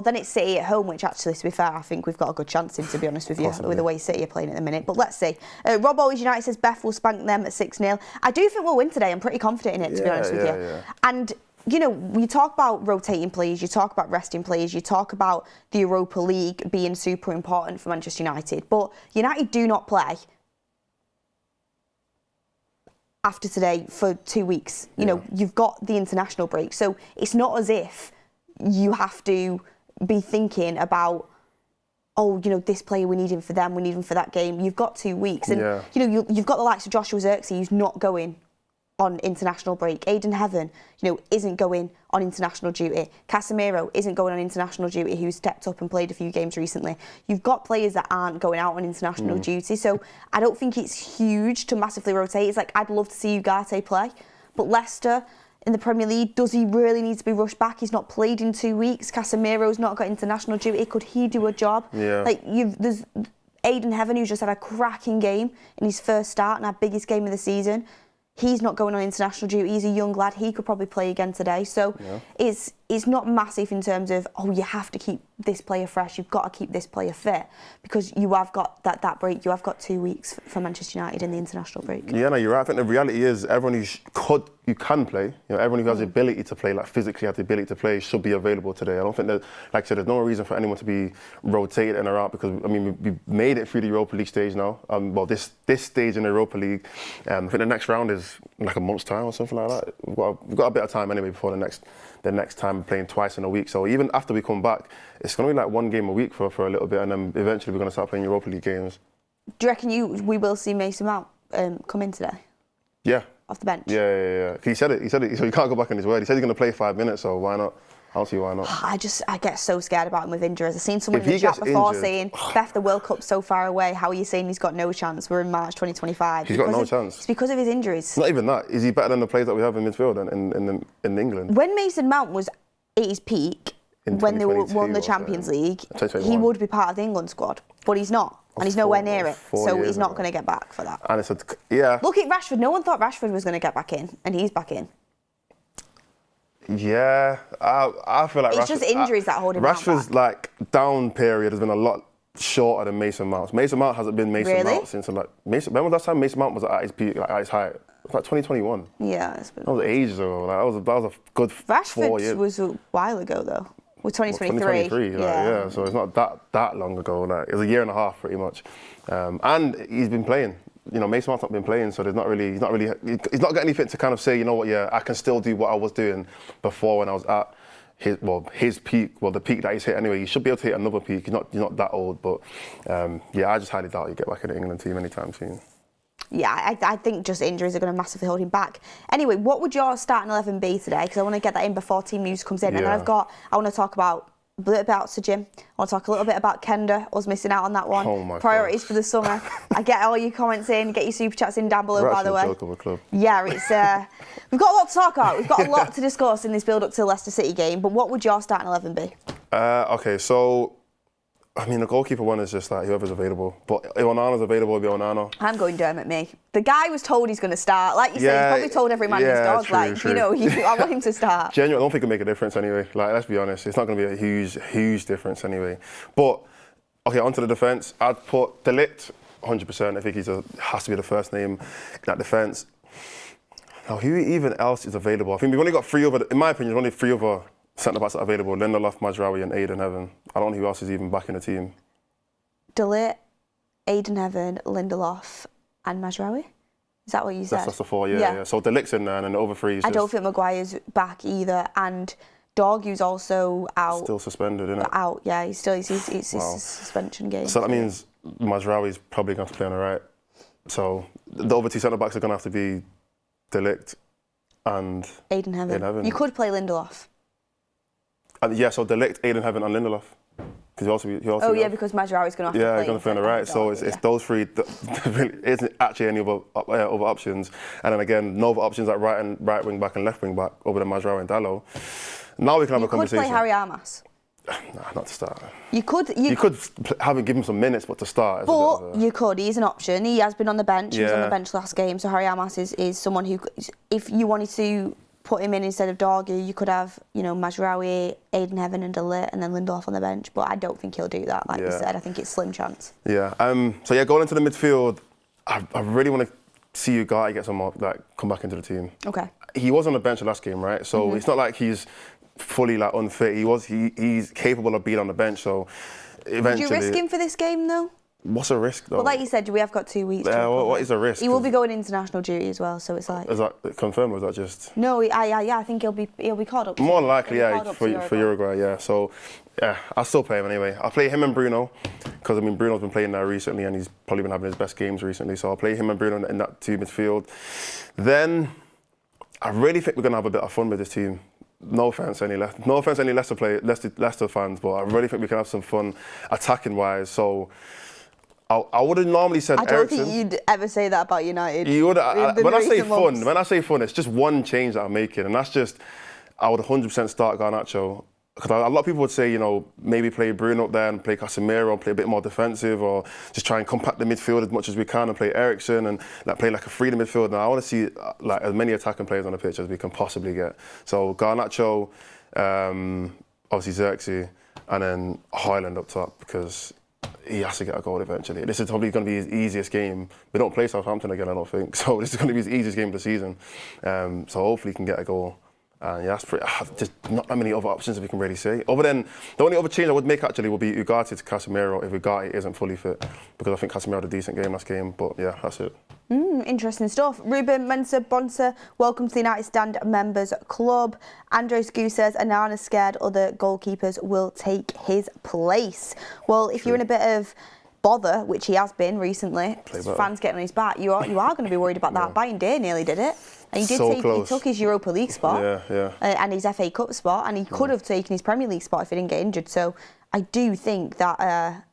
S1: Then it's City at home, which actually, to be fair, I think we've got a good chance in, to be honest with you, with the way City are playing at the minute. But let's see. Rob Always United says Beth will spank them at 6-0. I do think we'll win today. I'm pretty confident in it, to be honest with you.
S2: Yeah.
S1: And you know, we talk about rotating players, you talk about resting players, you talk about the Europa League being super important for Manchester United, but United do not play after today for 2 weeks. You know, you've got the international break, so it's not as if you have to be thinking about, oh, you know, this player, we need him for them, we need him for that game. You've got 2 weeks, and you know, you've got the likes of Joshua Zirkzee, who's not going on international break. Aiden Heaven, you know, isn't going on international duty. Casemiro isn't going on international duty, who stepped up and played a few games recently. You've got players that aren't going out on international duty, so I don't think it's huge to massively rotate. It's like, I'd love to see Ugarte play, but Leicester in the Premier League, does he really need to be rushed back? He's not played in 2 weeks. Casemiro's not got international duty. Could he do a job? Like, there's Aiden Heaven, who's just had a cracking game in his first start and our biggest game of the season. He's not going on international duty. He's a young lad. He could probably play again today. So it's not massive in terms of, oh, you have to keep this player fresh. You've got to keep this player fit, because you have got that break. You have got 2 weeks for Manchester United in the international break.
S2: Yeah, no, you're right. I think the reality is everyone who can play, you know, everyone who has the ability to play, like physically has the ability to play, should be available today. I don't think that, like I said, there's no reason for anyone to be rotated in or out, because, I mean, we made it through the Europa League stage now. Well, this stage in the Europa League, I think the next round is like a month's time or something like that. We've got a bit of time anyway before the next time, playing twice in a week. So even after we come back, it's going to be like 1 game a week for a little bit, and then eventually we're going to start playing Europa League games.
S1: Do you reckon we will see Mason Mount come in today?
S2: Yeah.
S1: Off the bench?
S2: Yeah. He said it, so he can't go back on his word. He said he's going to play 5 minutes, so why not? I don't see why not.
S1: I get so scared about him with injuries. I've seen someone in the chat before saying, Beth, the World Cup's so far away. How are you saying he's got no chance? We're in March 2025.
S2: He's got no chance.
S1: It's because of his injuries.
S2: Not even that. Is he better than the players that we have in midfield and in England?
S1: When Mason Mount was at his peak, when they won the Champions League, he would be part of the England squad, but he's not. And he's nowhere near it, so he's not going to get back for that.
S2: And
S1: Look at Rashford. No one thought Rashford was going to get back in, and he's back in.
S2: Yeah, I feel like
S1: it's just injuries that hold him back.
S2: Rashford's like down period has been a lot shorter than Mason Mount. Mason Mount hasn't been Mason Mount since remember last time Mason Mount was at his peak, like at his height? It was like 2021.
S1: Yeah, it's been.
S2: That was ages ago. Like, that was a good 4 years.
S1: Rashford was a while ago though. With 2023.
S2: 2023, yeah. So it's not that long ago. Like, it was a year and a half, pretty much. And he's been playing. You know, Mason Mount's not been playing, so he's not got anything to kind of say, you know what, yeah, I can still do what I was doing before when I was at his peak, the peak that he's hit anyway. He should be able to hit another peak. He's not that old, but yeah, I just highly doubt he'll get back in the England team anytime soon.
S1: Yeah, I think just injuries are going to massively hold him back. Anyway, what would your starting 11 be today? Because I want to get that in before team news comes in. Yeah. And then I want to talk about a bit about Sir Jim. I want to talk a little bit about Kenda, us missing out on that one.
S2: Oh my
S1: Priorities for the summer. I get all your comments in, get your super chats in down below, by the way.
S2: Joke of a club.
S1: Yeah, it's we've got a lot to talk about. We've got a lot to discuss in this build-up to the Leicester City game. But what would your starting 11 be?
S2: Okay, so I mean, the goalkeeper one is just like whoever's available. But if Onana's available, it'll be Onana.
S1: I'm going Dermot May. The guy was told he's going to start. Like you said, he's probably told every man his dog.
S2: True.
S1: You know, I want him to start.
S2: Genuinely, I don't think it'll make a difference anyway. Like, let's be honest, it's not going to be a huge difference anyway. But, okay, onto the defence. I'd put De Ligt 100%. I think has to be the first name in that defence. Now, who even else is available? I think we've only got in my opinion, only 3 other centre-backs that are available. Lindelof, Mazraoui and Aiden Heaven. I don't know who else is even back in the team.
S1: De Ligt, Aiden Heaven, Lindelof and Mazraoui? Is that what you said?
S2: That's the 4, yeah. So De Ligt's in there and then the other 3 is
S1: I don't think Maguire's back either, and Dorgu's also out.
S2: Still suspended, isn't it?
S1: Out, yeah. It's his suspension game.
S2: So that means Mazraoui's probably going to play on the right. So the other 2 centre-backs are going to have to be De Ligt and
S1: Aiden Heaven. You could play Lindelof.
S2: So De Ligt, Aiden Heaven and Lindelof. Because
S1: because Managerial is going to have to play.
S2: Yeah, he's going to play on the right. So it's those 3. There isn't actually any other options. And then again, no other options like right wing back and left wing back over than Managerial and Dalot. Now we can have a conversation.
S1: You could play Harry Armas.
S2: Nah, not to start.
S1: You could
S2: have him give him some minutes, but to start.
S1: You could. He's an option. He has been on the bench. He was on the bench last game. So Harry Armas is someone who, if you wanted to put him in instead of Dorgu, you could have, Mazraoui, Aiden Heaven and De Ligt and then Lindelof on the bench. But I don't think he'll do that, like you said. I think it's slim chance.
S2: Yeah. Going into the midfield, I really want to see Ugarte get some more, come back into the team.
S1: Okay.
S2: He was on the bench last game, right? So it's not like he's fully unfit. He's capable of being on the bench. So eventually.
S1: Would you risk him for this game though?
S2: What's a risk though?
S1: Well, like you said, we have got 2 weeks.
S2: What is a risk?
S1: He will be going international duty as well, so it's like.
S2: Is that confirmed or is that just?
S1: No, I think he'll be called up.
S2: More likely, for Uruguay, yeah. So, I'll still play him anyway. I'll play him and Bruno, because Bruno's been playing there recently and he's probably been having his best games recently. So I'll play him and Bruno in that 2 midfield. Then, I really think we're gonna have a bit of fun with this team. No offense, any Leicester fans, but I really think we can have some fun attacking wise. So. I would have normally said Eriksen.
S1: I don't think you'd ever say that about United.
S2: You would. When I say fun, it's just one change that I'm making, and that's just I would 100% start Garnacho. Because a lot of people would say, maybe play Bruno up there and play Casemiro, play a bit more defensive, or just try and compact the midfield as much as we can and play Eriksen and play like a freedom midfield. Now I want to see as many attacking players on the pitch as we can possibly get. So Garnacho, obviously Xerxes, and then Højlund up top because he has to get a goal eventually. This is probably going to be his easiest game. We don't play Southampton again, I don't think. So this is going to be his easiest game of the season. So hopefully he can get a goal. And that's just not that many other options that we can really say. Other than, the only other change I would make actually would be Ugarte to Casemiro if Ugarte isn't fully fit. Because I think Casemiro had a decent game last game. But yeah, that's it.
S1: Interesting stuff. Ruben Amorim, welcome to the United Stand Members Club. Andre Onana says Onana's scared other goalkeepers will take his place. Well, if you're in a bit of bother, which he has been recently, fans getting on his back, you are going to be worried about that. Bayern Day nearly did it. And he took his Europa League spot and his FA Cup spot, and he could have taken his Premier League spot if he didn't get injured. So I do think that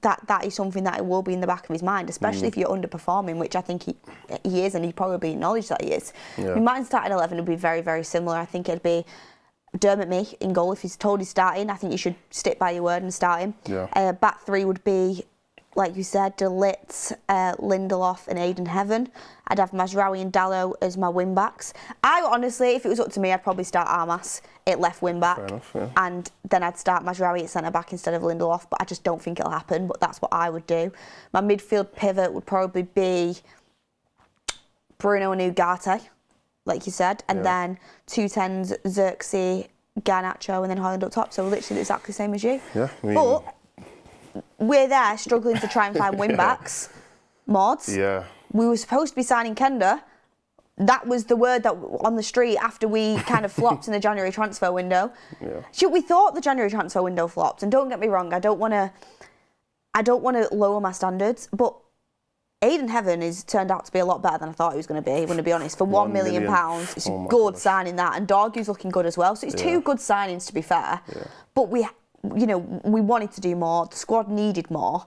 S1: that is something that will be in the back of his mind, especially if you're underperforming, which I think he is, and he probably acknowledged that he is. Yeah. Mine starting 11 would be very, very similar. I think it'd be Dermot Mee in goal. If he's told he's starting, I think you should stick by your word and start him. Yeah. Back 3 would be, like you said, De Ligt, Lindelof and Aiden Heaven. I'd have Mazraoui and Dalot as my wing-backs. I honestly, if it was up to me, I'd probably start Armas at left wing-back.
S2: Fair enough, yeah.
S1: And then I'd start Mazraoui at centre-back instead of Lindelof, but I just don't think it'll happen, but that's what I would do. My midfield pivot would probably be Bruno and Ugarte, like you said, and then 2 10s, Xerxes, Garnacho, and then Højlund up top. So literally exactly the same as you.
S2: Yeah.
S1: But we're there struggling to try and find wing-backs. Mordzs.
S2: Yeah.
S1: We were supposed to be signing Kenda. That was the word that on the street after we kind of flopped in the January transfer window. Yeah. We thought the January transfer window flopped, and don't get me wrong, I don't want to lower my standards, but Aiden Heaven has turned out to be a lot better than I thought he was going to be. I'm going to be honest. For £1 million, it's a good signing that, and Dorgu's looking good as well. So it's 2 good signings to be fair. Yeah. But we wanted to do more. The squad needed more.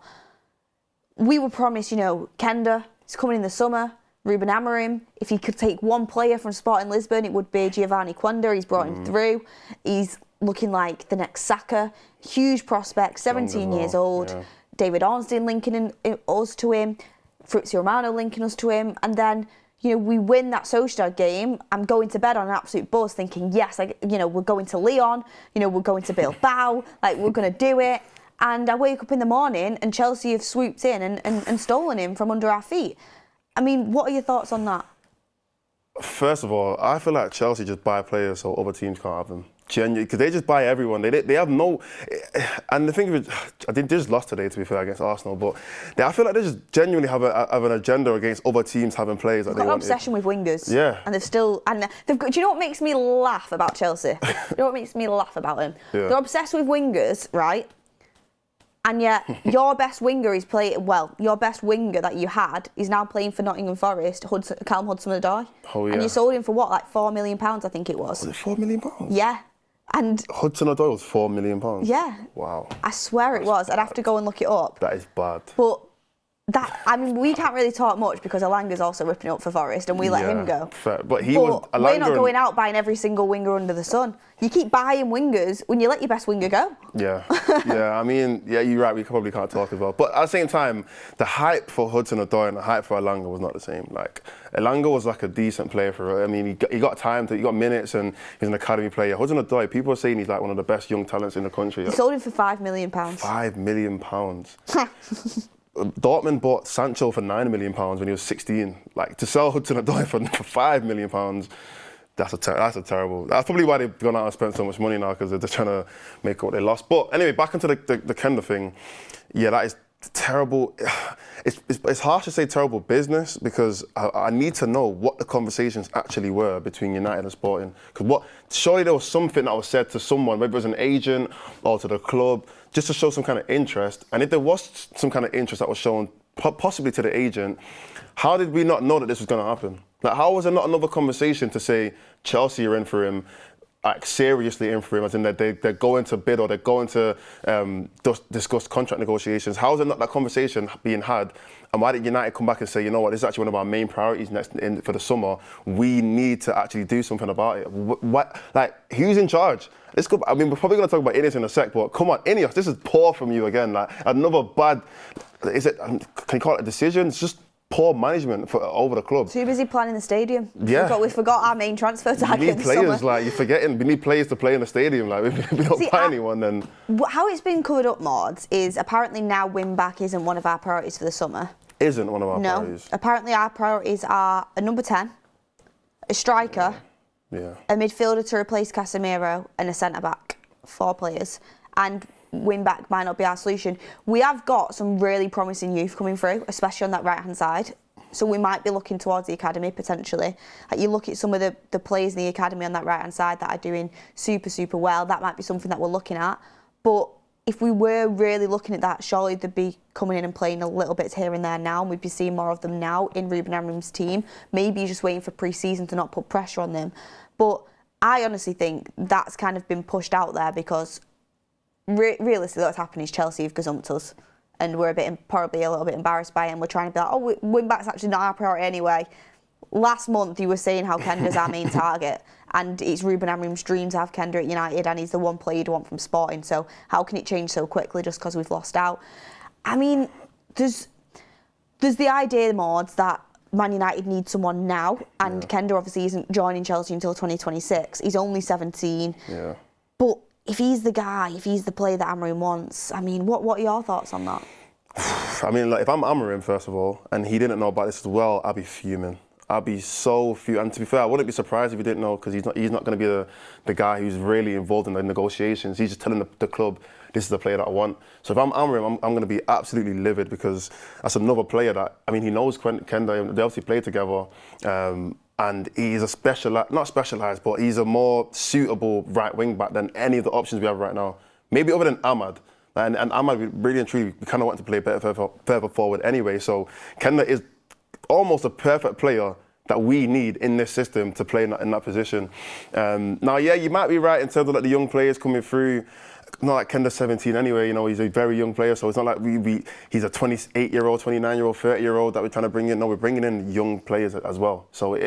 S1: We were promised, Kenda is coming in the summer. Ruben Amorim, if he could take one player from Sporting Lisbon, it would be Giovanni Quenda. He's brought him through. He's looking like the next Saka. Huge prospect, 17 years old. Yeah. David Ornstein linking us to him. Fritz Romano linking us to him. And then, we win that Sociedad game. I'm going to bed on an absolute buzz thinking, yes, we're going to Lyon. We're going to Bilbao. We're going to do it. and I wake up in the morning and Chelsea have swooped in and stolen him from under our feet. I mean, what are your thoughts on that? First
S2: of all, I feel like Chelsea just buy players so other teams can't have them. Genuinely, because they just buy everyone. They have no, and the thing is, I think they just lost today, to be fair, against Arsenal. But I feel like they just genuinely have an agenda against other teams having players that they want. They've got an obsession with wingers. Yeah. And they've still, and they've got. Do you know what makes me laugh about Chelsea? Do you know what makes me laugh about them? Yeah. They're obsessed with wingers, right? And yet, your best winger is playing well. Your best winger that you had is now playing for Nottingham Forest, Callum Hudson-Odoi. Oh yeah. And you sold him for what, like £4 million? I think it was. Was it £4 million? Yeah. And Hudson-Odoi was £4 million. Yeah. Wow. I swear it was. I'd have to go and look it up. That is bad. But we can't really talk much because Alanga's also ripping up for Forest and we let him go. Fair. But we're not going out buying every single winger under the sun. You keep buying wingers when you let your best winger go. Yeah. Yeah, I mean, yeah, you're right, we probably can't talk as well. But at the same time, the hype for Hudson-Odoi and the hype for Elanga was not the same. Like, Elanga was like a decent player for, I mean, he got time, he got minutes and he's an academy player. Hudson-Odoi, people are saying he's like one of the best young talents in the country. You sold him for £5 million. £5 million. Dortmund bought Sancho for £9 million when he was 16. Like, to sell Hudson-Odoi for £5 million, that's terrible. That's probably why they've gone out and spent so much money now, because they're just trying to make up what they lost. But anyway, back into the Kenda thing. Yeah, that is terrible. It's harsh to say terrible business, because I need to know what the conversations actually were between United and Sporting. Because surely there was something that was said to someone, maybe it was an agent or to the club, just to show some kind of interest. And if there was some kind of interest that was shown, possibly to the agent, how did we not know that this was going to happen? Like, how was there not another conversation to say Chelsea are in for him, like seriously in for him, as in that they're going to bid or they're going to discuss contract negotiations? How is there not that conversation being had? And why did United come back and say, you know what, this is actually one of our main priorities for the summer. We need to actually do something about it. Like, who's in charge? Let's go. I mean, we're probably going to talk about Inos in a sec, but come on, Inos, this is poor from you again. Like, another bad, can you call it a decision? It's just poor management over the club. Too busy planning the stadium. Yeah. We forgot our main transfer target. We need players, like, you're forgetting, we need players to play in the stadium. Like, if we don't buy anyone, then... How it's been covered up, Mords, is apparently now win-back isn't one of our priorities for the summer. Isn't one of our priorities? No. Apparently our priorities are a number 10, a striker, a midfielder to replace Casemiro, and a centre-back. 4 players. And win-back might not be our solution. We have got some really promising youth coming through, especially on that right-hand side. So we might be looking towards the academy, potentially. Like, you look at some of the players in the academy on that right-hand side that are doing super, super well. That might be something that we're looking at. But if we were really looking at that, surely they'd be coming in and playing a little bit here and there now, and we'd be seeing more of them now in Ruben Amorim's team. Maybe just waiting for pre-season to not put pressure on them. But I honestly think that's kind of been pushed out there because realistically what's happened is Chelsea have gazumped us, and we're probably a little bit embarrassed by it, and we're trying to be like, oh, win-back's actually not our priority anyway. Last month you were saying how Kenda's our main target, and it's Ruben Amorim's dream to have Kenda at United, and he's the one player you'd want from Sporting, so how can it change so quickly just because we've lost out? I mean, there's the idea, Mords, that Man United needs someone now, and Kenda obviously isn't joining Chelsea until 2026. He's only 17. Yeah. But if he's the guy, if he's the player that Amorim wants, I mean, what are your thoughts on that? I mean, like, if I'm Amorim, first of all, and he didn't know about this as well, I'd be fuming. I'd be so fuming. And to be fair, I wouldn't be surprised if he didn't know, because he's not going to be the guy who's really involved in the negotiations. He's just telling the club, this is the player that I want. So if I'm Amorim, I'm going to be absolutely livid, because that's another player that, I mean, he knows Kenda, they obviously play together. And he's not specialised, but he's a more suitable right wing back than any of the options we have right now. Maybe other than Ahmad. And Ahmad, really and truly, we kind of want to play better further forward anyway. So Kenda is almost a perfect player that we need in this system to play in that position. Now, yeah, you might be right in terms of like the young players coming through. Not like Kenda's 17 anyway, you know, he's a very young player, so it's not like he's a 28-year-old, 29-year-old, 30-year-old that we're trying to bring in. No, we're bringing in young players as well. So I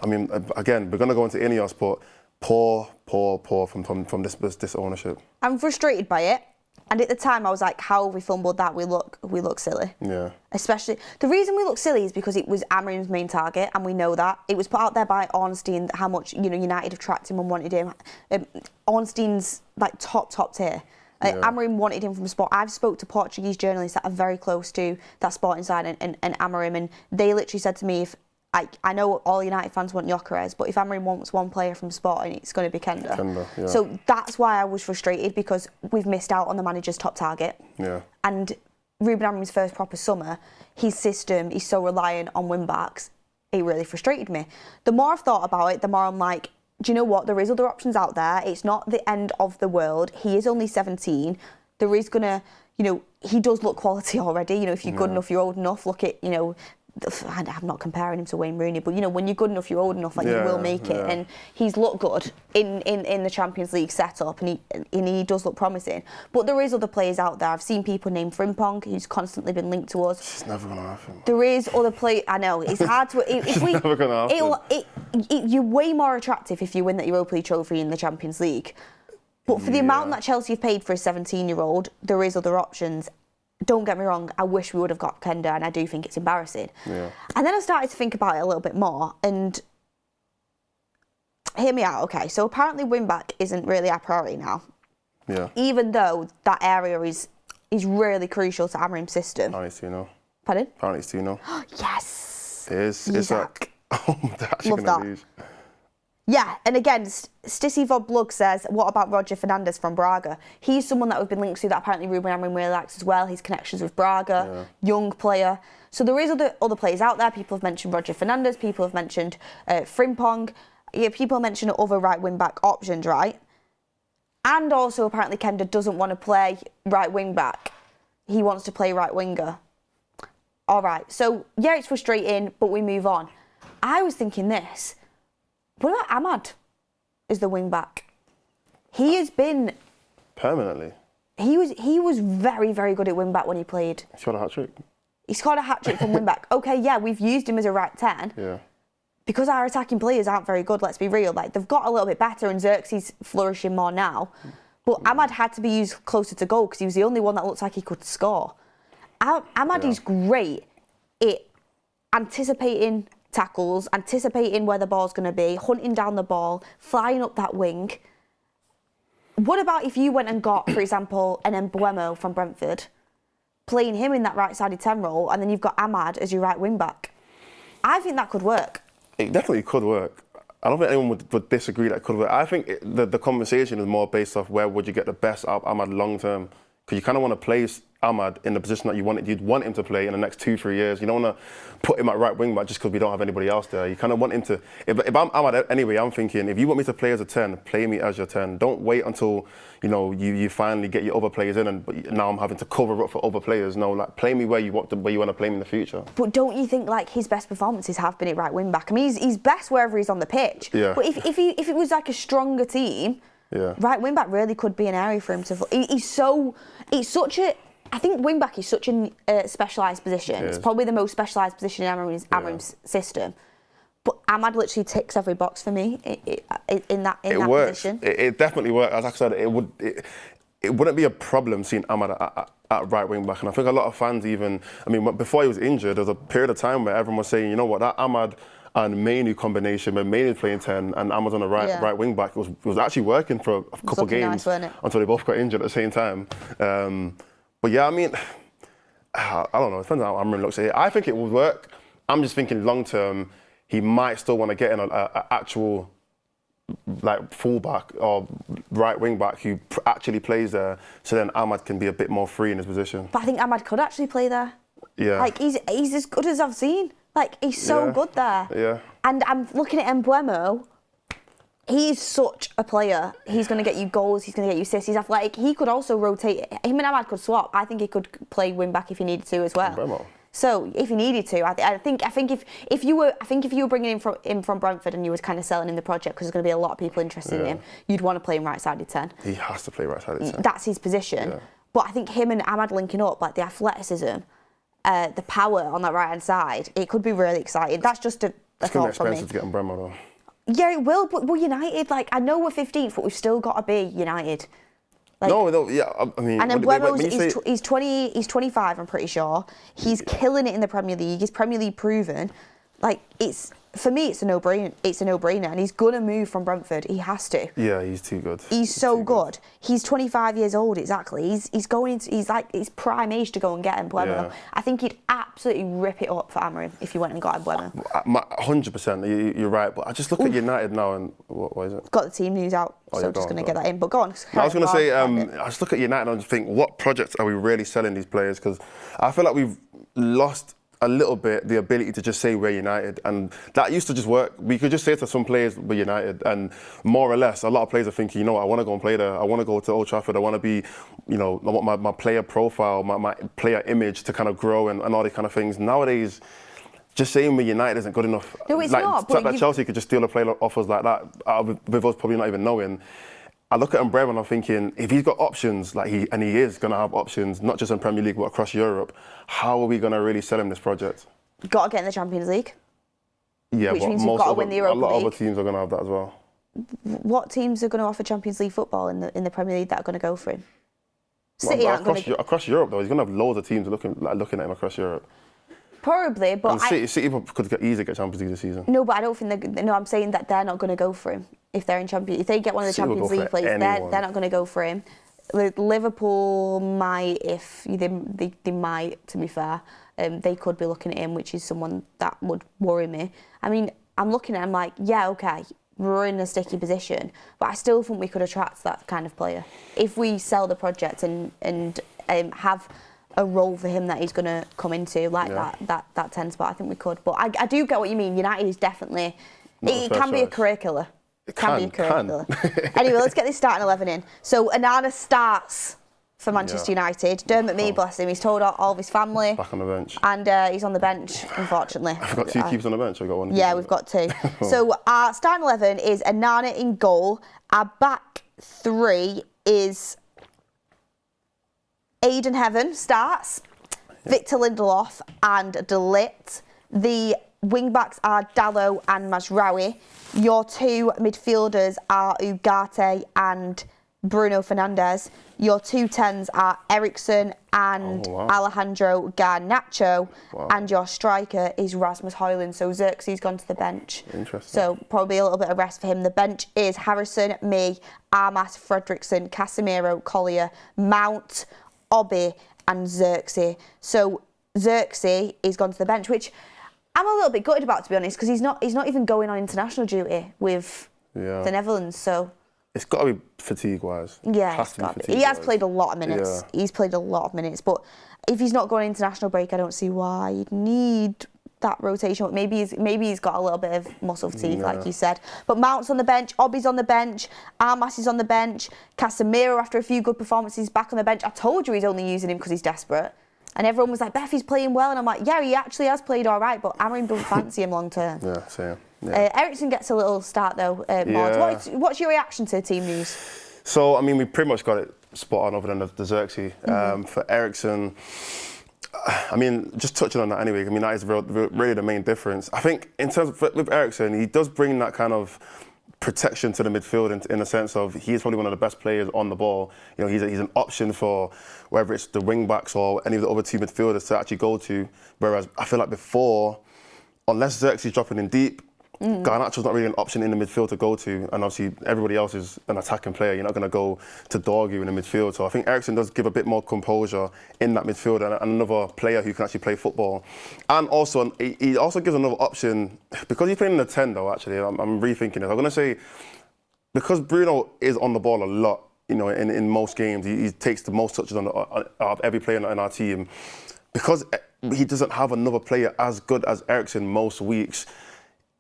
S2: mean, again, we're going to go into Ineos, but poor from this ownership. I'm frustrated by it.
S1: And at the time, I was like, how have we fumbled that? We look silly.
S2: Yeah. Especially,
S1: the reason we look silly is because it was Amorim's main target, and we know that. It was put out there by Ornstein how much, United have tracked him and wanted him. Ornstein's like top tier. Amorim wanted him from sport. I've spoke to Portuguese journalists that are very close to that sporting side and Amorim, and they literally said to me, if I know all United fans want Gyökeres, but if Amorim wants one player from Sporting, it's going to be Kenda.
S2: Yeah.
S1: So that's why I was frustrated, because we've missed out on the manager's top target.
S2: Yeah.
S1: And Ruben Amorim's first proper summer, his system is so reliant on wing-backs, it really frustrated me. The more I've thought about it, the more I'm like, do you know what? There is other options out there. It's not the end of the world. He is only 17. There is going to, he does look quality already. If you're good enough, you're old enough. Look at, I'm not comparing him to Wayne Rooney, but when you're good enough, you're old enough, you will make it. And he's looked good in the Champions League setup, and he does look promising. But there is other players out there. I've seen people named Frimpong, who's constantly been linked to us.
S2: It's never gonna happen.
S1: There is other players. I know it's hard to.
S2: It's never gonna happen.
S1: You're way more attractive if you win that Europa League trophy in the Champions League. But for the amount that Chelsea have paid for a 17-year-old, there is other options. Don't get me wrong, I wish we would have got Kenda, and I do think it's embarrassing.
S2: Yeah.
S1: And then I started to think about it a little bit more, and hear me out, okay? So apparently wing-back isn't really our priority now.
S2: Yeah.
S1: Even though that area is really crucial to Amorim's system.
S2: Apparently it's 2-0.
S1: Pardon?
S2: Apparently it's 2-0.
S1: Yes!
S2: It is. It's like, they're actually
S1: Love
S2: going to
S1: that.
S2: lose.
S1: Yeah, and again, Stissy Vlog says, what about Roger Fernandez from Braga? He's someone that we've been linked to that apparently Ruben Amorim really likes as well. His connections with Braga, young player. So there is other players out there. People have mentioned Roger Fernandez. People have mentioned Frimpong. Yeah, people mention other right wing-back options, right? And also apparently Kenda doesn't want to play right wing-back. He wants to play right winger. All right, so yeah, it's frustrating, but we move on. I was thinking this. What about Ahmad as the wing back? He has been
S2: permanently.
S1: He was very, very good at wing back when he played.
S2: He scored a hat-trick.
S1: He scored a hat-trick from wing back. Okay, yeah, we've used him as a right 10.
S2: Yeah.
S1: Because our attacking players aren't very good, let's be real. Like, they've got a little bit better, and Xerxes flourishing more now. But Ahmad had to be used closer to goal because he was the only one that looked like he could score. Ahmad is great at anticipating tackles, anticipating where the ball's going to be, hunting down the ball, flying up that wing. What about if you went and got, for example, an Mbuemo from Brentford, playing him in that right-sided 10 role, and then you've got Ahmad as your right wing-back? I think that could work.
S2: It definitely could work. I don't think anyone would disagree that it could work. I think the conversation is more based off where would you get the best out of Ahmad long-term. Because you kind of want to place Ahmad in the position that you'd want him to play in the next 2-3 years. You don't want to put him at right wing back just because we don't have anybody else there. You kind of want him to. If I'm Ahmad anyway, I'm thinking if you want me to play as a 10, play me as your 10. Don't wait until you finally get your other players in, and now I'm having to cover up for other players. No, like play me where you want to play me in the future.
S1: But don't you think like his best performances have been at right wing back? I mean, he's best wherever he's on the pitch.
S2: Yeah.
S1: But if it was like a stronger team.
S2: Yeah.
S1: Right wing back really could be an area for him to. I think wing back is such a specialised position. It's probably the most specialised position in Amorim's system. But Ahmad literally ticks every box for me in that position.
S2: It definitely works. As I said, it wouldn't be a problem seeing Ahmad at right wing back. And I think a lot of fans before he was injured, there was a period of time where everyone was saying, you know what, that Ahmad and Mainu combination, where Mainu playing 10 and Ahmad's on the right wing back, was actually working for a couple of games until they both got injured at the same time. But yeah, I mean, I don't know. It depends on how Amorim looks at it. I think it would work. I'm just thinking long term, he might still want to get in an actual like fullback or right wing back who actually plays there, so then Ahmad can be a bit more free in his position.
S1: But I think Ahmad could actually play there.
S2: Yeah.
S1: Like he's as good as I've seen. Like he's so good there.
S2: Yeah.
S1: And I'm looking at Mbuemo. He's such a player. He's going to get you goals. He's going to get you assists. He's athletic. He could also rotate. Him and Ahmad could swap. I think he could play wing back if he needed to as well.
S2: Mbuemo.
S1: So if he needed to, I think if you were bringing him from Brentford and you were kind of selling in the project because there's going to be a lot of people interested in him, you'd want to play him right-sided 10.
S2: He has to play right-sided 10.
S1: That's his position. Yeah. But I think him and Ahmad linking up, like the athleticism, the power on that right-hand side, it could be really exciting. That's just a thought from me.
S2: It's going to be expensive to get Mbuemo though.
S1: Yeah, it will, but we're United. Like, I know we're 15th, but we've still got to be United. Like,
S2: no, yeah. I mean,
S1: and then Mbeumo's he's 25. I'm pretty sure he's killing it in the Premier League. He's Premier League proven. Like for me, it's a no-brainer. It's a no-brainer, and he's gonna move from Brentford. He has to.
S2: Yeah, he's too good.
S1: He's so good. He's 25 years old. Exactly. He's going into. He's like his prime age to go and get Mbeumo.
S2: Yeah.
S1: I think he'd absolutely rip it up for Amorim if he went and got Mbeumo.
S2: 100%. You're right, but I just look at United now, and what is it?
S1: Got the team news out, so just gonna get that in. But go on.
S2: I was gonna say, I just look at United and just think, what projects are we really selling these players? Because I feel like we've lost a little bit the ability to just say we're United, and that used to just work. We could just say to some players we're United, and more or less a lot of players are thinking, you know what, I want to go and play there, I want to go to Old Trafford, I want to be, you know, I want my player profile, my player image to kind of grow and all these kind of things. Nowadays, just saying we're United isn't good enough.
S1: No, it's
S2: like,
S1: not.
S2: But Chelsea could just steal a player offers like that with us probably not even knowing. I look at Mbeumo and I'm thinking, if he's got options, he is going to have options, not just in Premier League, but across Europe, how are we going to really sell him this project?
S1: Got to get in the Champions League.
S2: Yeah,
S1: which
S2: but
S1: means you've got to win the Europa League.
S2: A lot of other teams are going to have that as well.
S1: What teams are going to offer Champions League football in the Premier League that are going to go for him?
S2: City aren't going to... Across Europe, though, he's going to have loads of teams looking at him across Europe.
S1: Probably, but
S2: City could easily get Champions League this season.
S1: No, but I don't think I'm saying that they're not going to go for him if they're in Champions. If they get one of the Champions League players, they're not going to go for him. Liverpool might, if they might. To be fair, they could be looking at him, which is someone that would worry me. I mean, I'm looking at him like, yeah, okay, we're in a sticky position, but I still think we could attract that kind of player if we sell the project and have a role for him that he's going to come into, like that 10 spot. I think we could. But I do get what you mean. United is definitely... It can be a career killer. It can be a career killer. Anyway, let's get this starting 11 in. So Onana starts for Manchester United. Dermot Mee, bless him, he's told all of his family.
S2: Back on the bench.
S1: And he's on the bench, unfortunately.
S2: I've got two keepers on the bench. I've got one.
S1: Yeah, we've got two. So our starting 11 is Onana in goal. Our back three is... Aiden Heaven starts, Victor Lindelof and De Ligt. The wing-backs are Dalot and Mazraoui. Your two midfielders are Ugarte and Bruno Fernandez. Your two 10s are Eriksen and Alejandro Garnacho. Wow. And your striker is Rasmus Højlund. So Xerxes gone to the bench.
S2: Interesting.
S1: So probably a little bit of rest for him. The bench is Harrison, Mee, Ahmad, Fredrickson, Casemiro, Collier, Mount, Obi and Xerxes. So Xerxes is gone to the bench, which I'm a little bit gutted about, to be honest, because he's not even going on international duty with the Netherlands. So
S2: it's got to be fatigue-wise.
S1: Yeah, it's got to be. He has played a lot of minutes. Yeah. He's played a lot of minutes, but if he's not going on international break, I don't see why you'd need that rotation. Maybe he's got a little bit of muscle fatigue, like you said. But Mount's on the bench, Obi's on the bench, Armas is on the bench, Casemiro, after a few good performances, back on the bench. I told you he's only using him because he's desperate. And everyone was like, Beth, he's playing well. And I'm like, yeah, he actually has played all right, but Amorim don't fancy him long term.
S2: Yeah, same. Yeah.
S1: Eriksen gets a little start though. What's your reaction to the team news?
S2: So, I mean, we pretty much got it spot on other than the Xerxes. For Eriksen, I mean, just touching on that anyway, I mean, that is really the main difference. I think in terms of, with Eriksen, he does bring that kind of protection to the midfield in the sense of he is probably one of the best players on the ball. You know, he's an option for whether it's the wing backs or any of the other two midfielders to actually go to. Whereas I feel like before, unless Xerxes dropping in deep, Garnacho's not really an option in the midfield to go to, and obviously everybody else is an attacking player. You're not going to go to dog you in the midfield. So I think Eriksen does give a bit more composure in that midfield and another player who can actually play football. And also, he also gives another option, because he's playing in the 10 though, actually, I'm rethinking it. I'm going to say, because Bruno is on the ball a lot, you know, in most games, he takes the most touches of every player in our team. Because he doesn't have another player as good as Eriksen most weeks,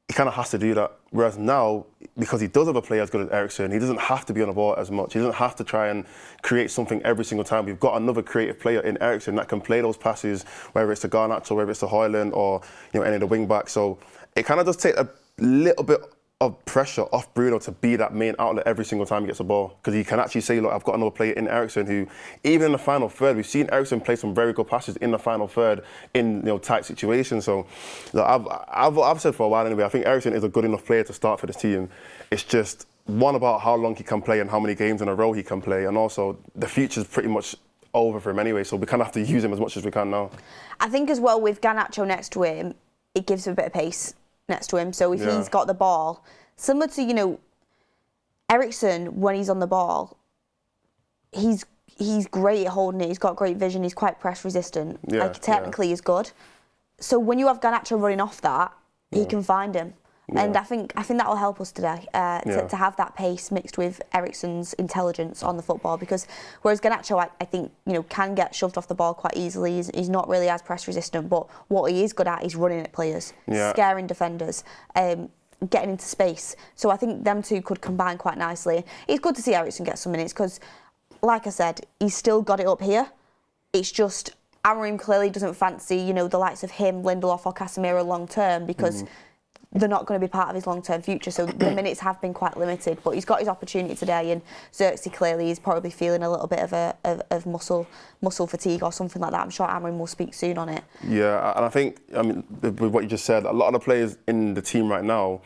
S2: he kind of has to do that. Whereas now, because he does have a player as good as Eriksen, he doesn't have to be on the ball as much. He doesn't have to try and create something every single time. We've got another creative player in Eriksen that can play those passes, whether it's to Garnacho, whether it's to Højlund, or any of the wing backs. So it kind of does take a little bit of pressure off Bruno to be that main outlet every single time he gets the ball, because he can actually say, look, I've got another player in Eriksen who, even in the final third, we've seen Eriksen play some very good passes in the final third in tight situations. So look, I've said for a while anyway, I think Eriksen is a good enough player to start for this team. It's just one, about how long he can play and how many games in a row he can play, and also the future's pretty much over for him anyway, so we kind of have to use him as much as we can now.
S1: I think as well, with Garnacho next to him, it gives him a bit of pace next to him. So if he's got the ball, similar to, you know, Eriksen, when he's on the ball, he's great at holding it. He's got great vision. He's quite press resistant. Like, technically he's good. So when you have Garnacho running off that, he can find him. And I think that will help us today to have that pace mixed with Eriksen's intelligence on the football, because whereas Garnacho, I think, you know, can get shoved off the ball quite easily. He's not really as press resistant, but what he is good at is running at players, scaring defenders, getting into space. So I think them two could combine quite nicely. It's good to see Eriksen get some minutes because, like I said, he's still got it up here. It's just Amorim clearly doesn't fancy, you know, the likes of him, Lindelof or Casemiro long term, because they're not going to be part of his long-term future, so the minutes have been quite limited. But he's got his opportunity today, and Xerxes clearly is probably feeling a little bit of muscle fatigue or something like that. I'm sure Amorim will speak soon on it. Yeah,
S2: and I think, I mean, with what you just said, a lot of the players in the team right now,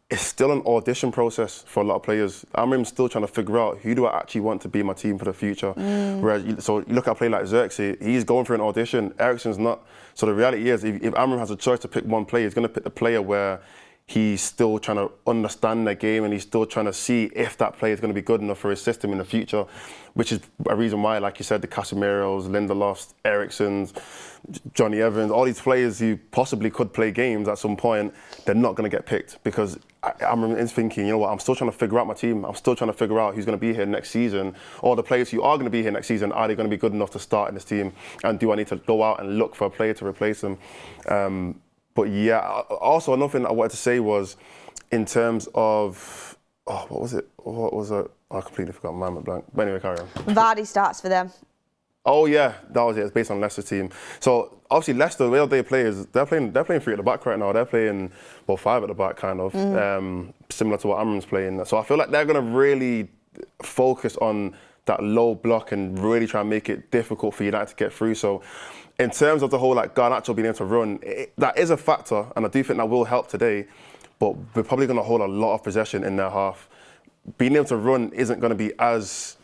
S2: it's still an audition process for a lot of players. Amorim's still trying to figure out, who do I actually want to be my team for the future? Whereas, so you look at a player like Xerxes, he's going for an audition. Eriksen's not. So the reality is, if Amorim has a choice to pick one player, he's going to pick the player where he's still trying to understand the game and he's still trying to see if that player is going to be good enough for his system in the future, which is a reason why, like you said, the Casemiros, Lindelofs, Eriksens, Johnny Evans, all these players who possibly could play games at some point, they're not going to get picked because I'm thinking, you know what, I'm still trying to figure out my team. I'm still trying to figure out who's going to be here next season. Or the players who are going to be here next season, are they going to be good enough to start in this team? And do I need to go out and look for a player to replace them? But yeah, also another thing I wanted to say was, in terms of, what was it? I completely forgot, my mind blank. But anyway, carry on.
S1: Vardy starts for them.
S2: Oh yeah, that was it. It's based on Leicester's team. So obviously Leicester, the way they play is they're playing three at the back right now. They're playing five at the back, kind of, similar to what Amorim's playing. So I feel like they're going to really focus on that low block and really try and make it difficult for United to get through. So in terms of the whole like Garnacho being able to run, that is a factor, and I do think that will help today. But we're probably going to hold a lot of possession in their half. Being able to run isn't going to be as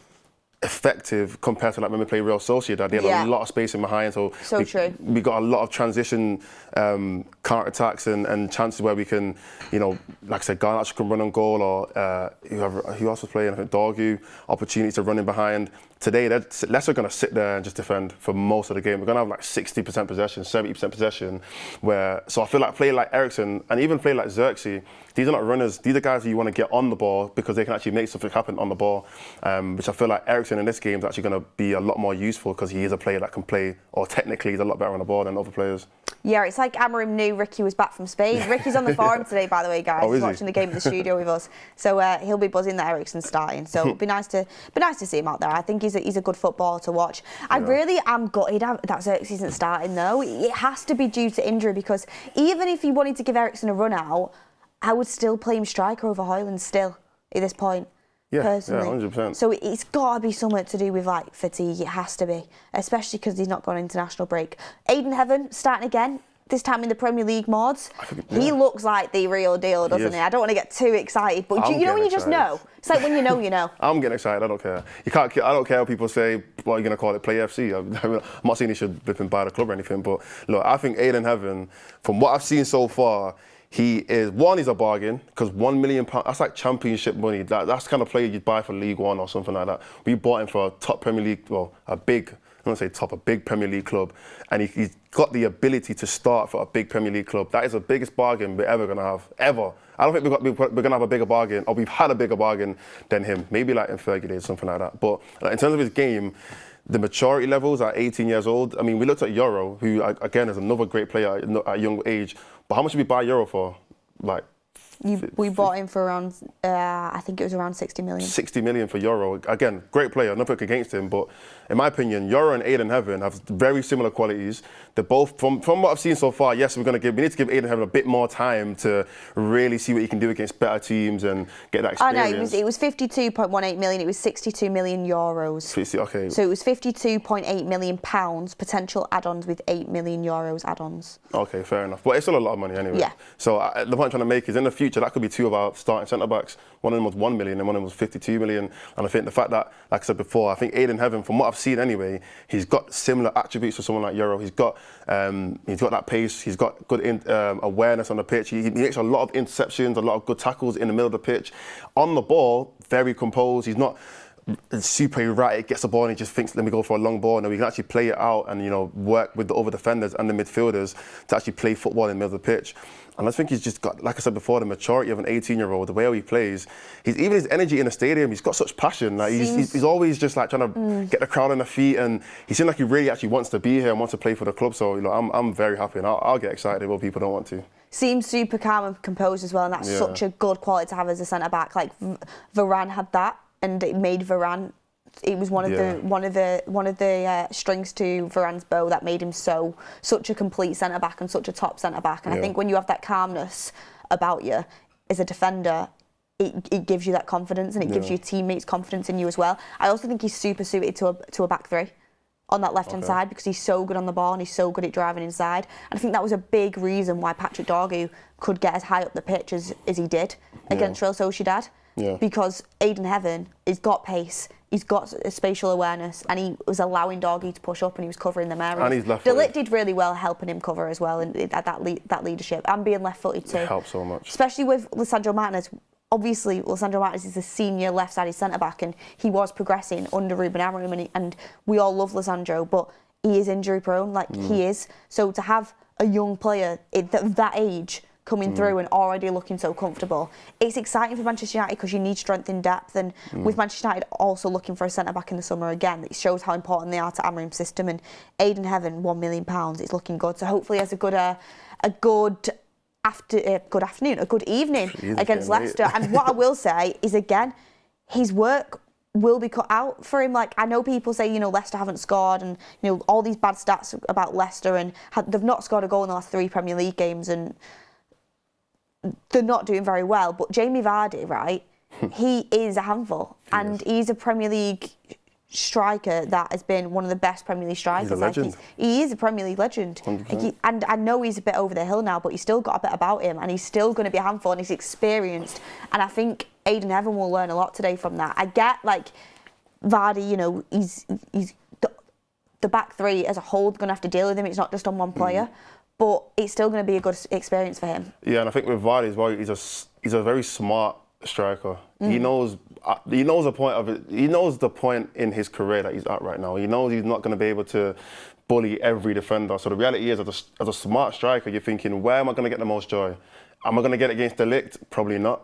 S2: effective compared to like when we play Real Sociedad. They had a lot of space in behind, so true. We got a lot of transition counter-attacks and chances where we can, you know, like I said, Garnacho can run on goal, or who else was playing? I think Dorgu, opportunity to run in behind. Today, Leicester are going to sit there and just defend for most of the game. We're going to have like 60% possession, 70% possession. So I feel like playing like Eriksen and even playing like Xerxes, these are not runners. These are guys who you want to get on the ball because they can actually make something happen on the ball. Which I feel like Eriksen in this game is actually going to be a lot more useful because he is a player that can play, or technically he's a lot better on the ball than other players. Yeah, it's like Amorim knew Ricky was back from Spain. Ricky's on the forum today, by the way, guys. He's watching the game in the studio with us. So he'll be buzzing that Eriksen's starting. So it'd be nice to see him out there. I think he's a good footballer to watch. I really am gutted that Xerxes isn't starting though. It has to be due to injury, because even if you wanted to give Eriksen a run out, I would still play him striker over Højlund still at this point. Personally. 100%. So it's got to be something to do with like fatigue. It has to be, especially because he's not gone international break. Aiden Heaven starting again, this time in the Premier League mods. He looks like the real deal, doesn't he? I don't want to get too excited, but you know when you just know? It's like when you know, you know. I'm getting excited. I don't care. I don't care what people say. What are you going to call it? Play FC? I'm not saying he should flip and buy the club or anything, but look, I think Aiden Heaven, from what I've seen so far, he's a bargain, because £1 million, that's like championship money. That's the kind of player you'd buy for League One or something like that. We bought him for a top Premier League, a big Premier League club, and he's got the ability to start for a big Premier League club. That is the biggest bargain we're ever going to have, ever. I don't think we're going to have a bigger bargain, or we've had a bigger bargain than him. Maybe like in Fergie days, something like that. But in terms of his game, the maturity levels at 18 years old, I mean, we looked at Euro, who, again, is another great player at a young age. But how much did we buy Euro for? Like, we bought him for around, I think it was around 60 million. 60 million for Euro. Again, great player, nothing against him, but in my opinion, Euro and Aiden Heaven have very similar qualities. They're both, from what I've seen so far, yes, we need to give Aiden Heaven a bit more time to really see what he can do against better teams and get that experience. It was 52.18 million, it was 62 million euros. Okay. So it was 52.8 million pounds, potential add-ons with 8 million euros add-ons. Okay, fair enough. But it's still a lot of money anyway. Yeah. So the point I'm trying to make is, in the future, future, that could be two of our starting centre-backs. One of them was 1 million and one of them was 52 million. And I think the fact that, like I said before, I think Aiden Heaven, from what I've seen anyway, he's got similar attributes to someone like Euro. He's got that pace, he's got good awareness on the pitch. He makes a lot of interceptions, a lot of good tackles in the middle of the pitch. On the ball, very composed. He's not super erratic, gets the ball and he just thinks, let me go for a long ball. No, we can actually play it out and, you know, work with the other defenders and the midfielders to actually play football in the middle of the pitch. And I think he's just got, like I said before, the maturity of an 18-year-old, the way he plays. Even his energy in the stadium, he's got such passion. Like he's always just like trying to get the crowd on their feet, and he seems like he really actually wants to be here and wants to play for the club. So, you know, I'm very happy, and I'll get excited when people don't want to.
S1: Seems super calm and composed as well, and that's such a good quality to have as a centre-back. Like Varane had that, and it made Varane. It was one of the strings to Varane's bow that made him such a complete centre back and such a top centre back. And I think when you have that calmness about you as a defender, it gives you that confidence, and it gives your teammates confidence in you as well. I also think he's super suited to a back three on that left hand side, because he's so good on the ball and he's so good at driving inside. And I think that was a big reason why Patrick Dorgu could get as high up the pitch as he did against Real Sociedad. Yeah. Because Aiden Heaven, he's got pace, he's got a spatial awareness, and he was allowing Dorgu to push up and he was covering them areas.
S2: And he's left
S1: De Ligt did really well helping him cover as well, and that leadership, and being left-footed too.
S2: It helps so much.
S1: Especially with Lisandro Martinez. Obviously, Lisandro Martinez is a senior left-sided centre-back, and he was progressing under Ruben Amorim, and we all love Lisandro, but he is injury-prone, like he is. So to have a young player at that age coming through and already looking so comfortable, it's exciting for Manchester United because you need strength in depth, and with Manchester United also looking for a centre-back in the summer again, it shows how important they are to Amorim's system, and Aiden Heaven, £1 million, it's looking good. So hopefully he has a good evening against Leicester. And what I will say is, again, his work will be cut out for him. Like, I know people say, you know, Leicester haven't scored, and, you know, all these bad stats about Leicester, and they've not scored a goal in the last 3 Premier League games, and they're not doing very well. But Jamie Vardy, right, he is a handful, and he's a Premier League striker that has been one of the best Premier League strikers.
S2: He's a legend.
S1: He is a Premier League legend. And I know he's a bit over the hill now, but he's still got a bit about him, and he's still going to be a handful, and he's experienced. And I think Aiden Heaven will learn a lot today from that. I get, like, Vardy, you know, he's the back three as a whole going to have to deal with him. It's not just on one player. But it's still going to be a good experience for him. Yeah, and I think with Vardy as well, he's a very smart striker. He knows the point of it. He knows the point in his career that he's at right now. He knows he's not going to be able to bully every defender. So the reality is, as a smart striker, you're thinking, where am I going to get the most joy? Am I going to get it against De Ligt? Probably not.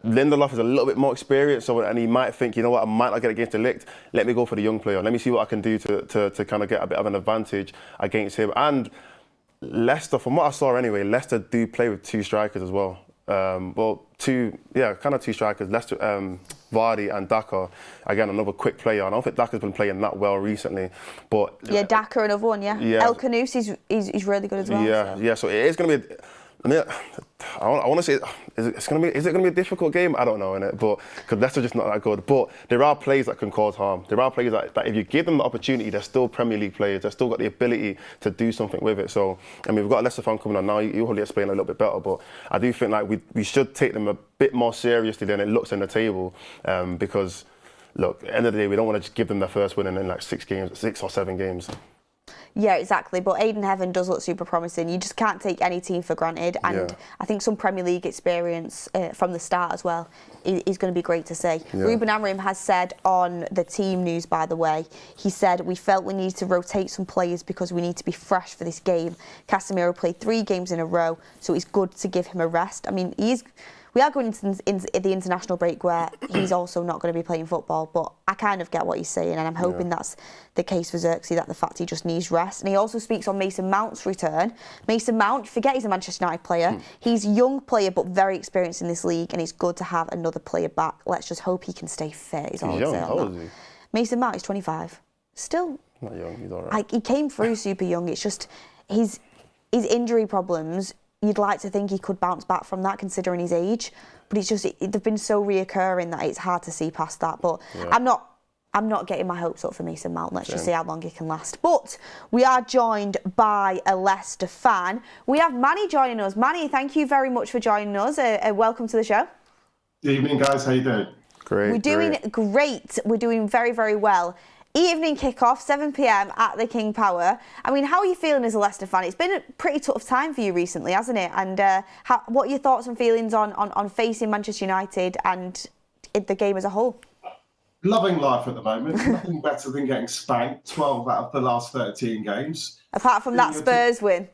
S1: Lindelof is a little bit more experienced, and he might think, you know what, I might not get against De Ligt. Let me go for the young player. Let me see what I can do to kind of get a bit of an advantage against him. And Leicester, from what I saw anyway, Leicester do play with 2 strikers as well. Two strikers, Leicester, Vardy and Daka. Again, another quick player. I don't think Daka's been playing that well recently, but yeah, Daka another one, El Khanous, he's really good as well. So it is going to be. I want to say, is it going to be a difficult game? I don't know, innit? But because Leicester just not that good. But there are players that can cause harm. There are players that if you give them the opportunity, they're still Premier League players. They've still got the ability to do something with it. So, I mean, we've got a Leicester fan coming on now. You'll probably explain a little bit better. But I do think like we should take them a bit more seriously than it looks in the table, because look, at the end of the day, we don't want to just give them their first win in like 6 or 7 games. Yeah, exactly. But Aiden Heaven does look super promising. You just can't take any team for granted. And I think some Premier League experience from the start as well is going to be great to see. Yeah. Ruben Amorim has said on the team news, by the way, he said, we felt we needed to rotate some players because we need to be fresh for this game. Casemiro played 3 games in a row, so it's good to give him a rest. I mean, we are going into the international break where he's also not going to be playing football, but I kind of get what he's saying, and I'm hoping that's the case for Xerxes, that the fact he just needs rest. And he also speaks on Mason Mount's return. Mason Mount, forget he's a Manchester United player. He's a young player, but very experienced in this league, and it's good to have another player back. Let's just hope he can stay fit. He's young. How old is he? Mason Mount is 25. Still not young. He's all right. He came through super young. It's just his injury problems. You'd like to think he could bounce back from that, considering his age, but it's just they've been so reoccurring that it's hard to see past that. But I'm not I'm not getting my hopes up for Mason Mount. Let's just see how long he can last. But we are joined by a Leicester fan. We have Manny joining us. Manny, thank you very much for joining us. Welcome to the show.
S4: Good evening, guys. How you doing?
S2: Great.
S1: We're doing great. We're doing very, very well. Evening kickoff, 7 p.m. at the King Power. I mean, how are you feeling as a Leicester fan? It's been a pretty tough time for you recently, hasn't it? And what are your thoughts and feelings on facing Manchester United and the game as a whole?
S4: Loving life at the moment. Nothing better than getting spanked 12 out of the last 13 games.
S1: Apart from that Spurs win.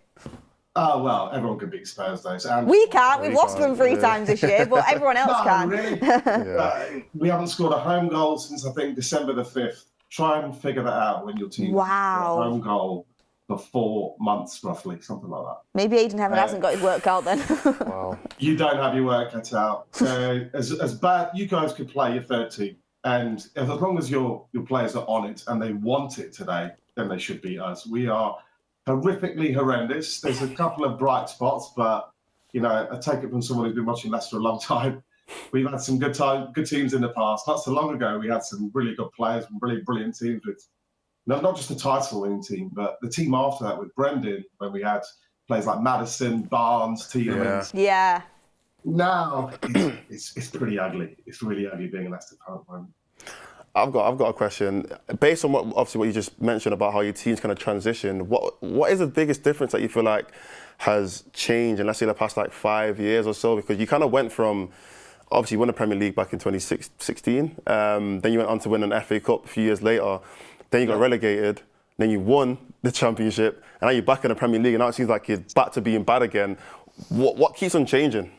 S4: Oh, well, everyone can beat Spurs, though. And
S1: We can't. We've lost them 3 times this year, but everyone else can.
S4: Really? We haven't scored a home goal since, I think, December the 5th. Try and figure that out when your team scored a home goal for 4 months, roughly, something like that.
S1: Maybe Aiden Heaven hasn't got his work out then.
S2: Wow.
S4: You don't have your work cut out. As bad, you guys could play your third team. And as long as your players are on it and they want it today, then they should beat us. We are horrifically horrendous. There's a couple of bright spots, but, you know, I take it from someone who's been watching Leicester a long time. We've had some good teams in the past. Not so long ago, we had some really good players and really brilliant teams with not just the title-winning team, but the team after that with Brendan, when we had players like Maddison, Barnes, Tielemans.
S1: Yeah.
S4: Now it's pretty ugly. It's really ugly being a Leicester fan at the moment.
S2: I've got a question. Based on what you just mentioned about how your team's kind of transitioned, what is the biggest difference that you feel like has changed in, let's say, the past like 5 years or so? Because you kind of went from, obviously you won the Premier League back in 2016, then you went on to win an FA Cup a few years later, then you got relegated, then you won the Championship, and now you're back in the Premier League, and now it seems like you're back to being bad again. What keeps on changing?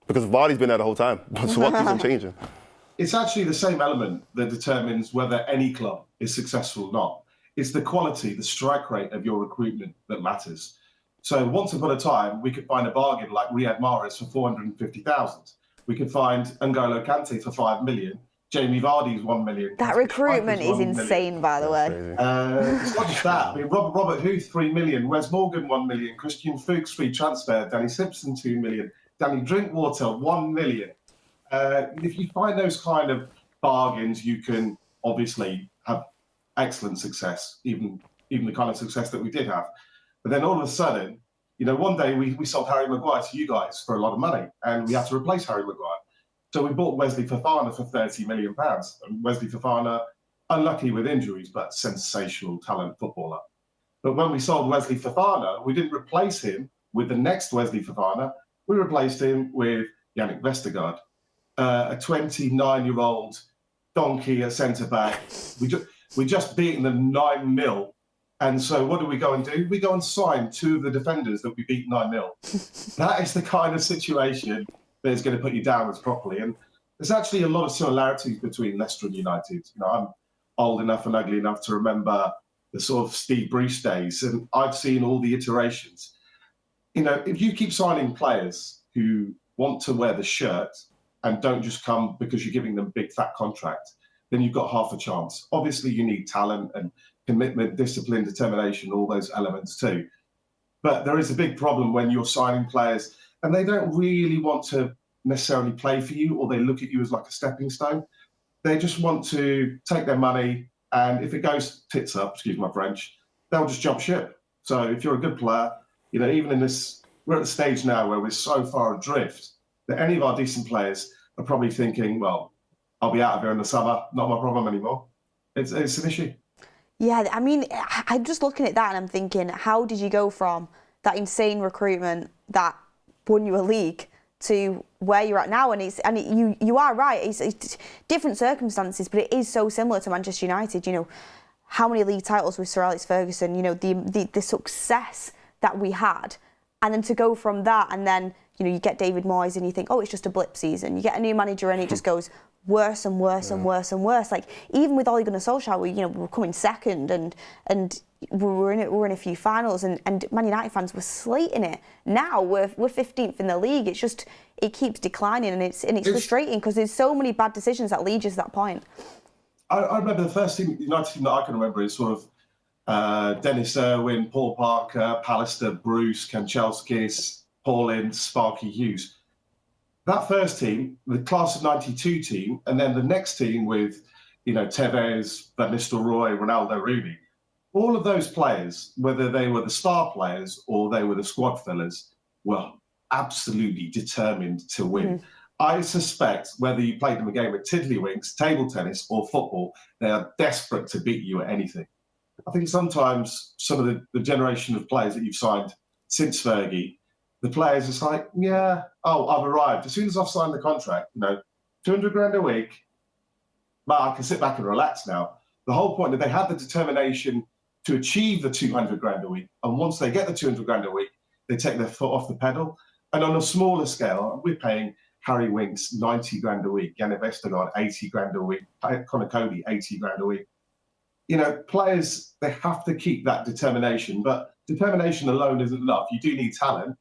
S2: Because Vardy's been there the whole time, so what keeps on changing?
S4: It's actually the same element that determines whether any club is successful or not. It's the quality, the strike rate of your recruitment that matters. So once upon a time, we could find a bargain like Riyad Mahrez for 450,000. We could find N'Golo Kante for 5 million. Jamie Vardy's 1 million.
S1: That recruitment is insane, by the way.
S4: It's not just that. I mean, Robert Huth, 3 million. Wes Morgan, 1 million. Christian Fuchs, free transfer. Danny Simpson, 2 million. Danny Drinkwater, 1 million. If you find those kind of bargains, you can obviously have excellent success, even the kind of success that we did have. But then all of a sudden, you know, one day we sold Harry Maguire to you guys for a lot of money, and we had to replace Harry Maguire. So we bought Wesley Fofana for £30 million. And Wesley Fofana, unlucky with injuries, but sensational talent footballer. But when we sold Wesley Fofana, we didn't replace him with the next Wesley Fofana. We replaced him with Yannick Vestergaard, a 29-year-old donkey at centre-back. We just beaten them 9-0. And so what do we go and do? We go and sign 2 of the defenders that we beat 9-0. That is the kind of situation that is going to put you downwards properly. And there's actually a lot of similarities between Leicester and United. You know, I'm old enough and ugly enough to remember the sort of Steve Bruce days, and I've seen all the iterations. You know, if you keep signing players who want to wear the shirt and don't just come because you're giving them a big fat contract, then you've got half a chance. Obviously, you need talent and commitment, discipline, determination, all those elements too. But there is a big problem when you're signing players and they don't really want to necessarily play for you, or they look at you as like a stepping stone. They just want to take their money, and if it goes tits up, excuse my French, they'll just jump ship. So if you're a good player, you know, even in this, we're at the stage now where we're so far adrift that any of our decent players are probably thinking, well, I'll be out of here in the summer, not my problem anymore. It's an issue.
S1: Yeah, I mean, I'm just looking at that and I'm thinking, how did you go from that insane recruitment that won you a league to where you're at now? And you are right, it's different circumstances, but it is so similar to Manchester United. You know, how many league titles with Sir Alex Ferguson, you know, the success that we had, and then to go from that, and then, you know, you get David Moyes and you think, oh, it's just a blip season. You get a new manager and it just goes worse and worse and worse and worse. Like, even with Ole Gunnar Solskjaer, we're coming second, and we're in a few finals, and Man United fans were slating it. Now we're 15th in the league. It's just, it keeps declining, and it's frustrating because there's so many bad decisions that lead you to that point.
S4: I remember the first United team that I can remember is sort of Dennis Irwin, Paul Parker, Pallister, Bruce, Kanchelskis, Paulin, Sparky Hughes. That first team, the class of '92 team, and then the next team with Tevez, Van Nistelrooy, Ronaldo, Rooney. All of those players, whether they were the star players or they were the squad fillers, were absolutely determined to win. Mm. I suspect whether you played them a game of tiddlywinks, table tennis or football, they are desperate to beat you at anything. I think sometimes some of the generation of players that you've signed since Fergie, the players are like, yeah, I've arrived. As soon as I've signed the contract, 200 grand a week, but I can sit back and relax now. The whole point that they had the determination to achieve the 200 grand a week. And once they get the 200 grand a week, they take their foot off the pedal. And on a smaller scale, we're paying Harry Winks 90 grand a week, Yannick Vestergaard 80 grand a week, Connor Cody 80 grand a week. Players, they have to keep that determination, but determination alone isn't enough. You do need talent.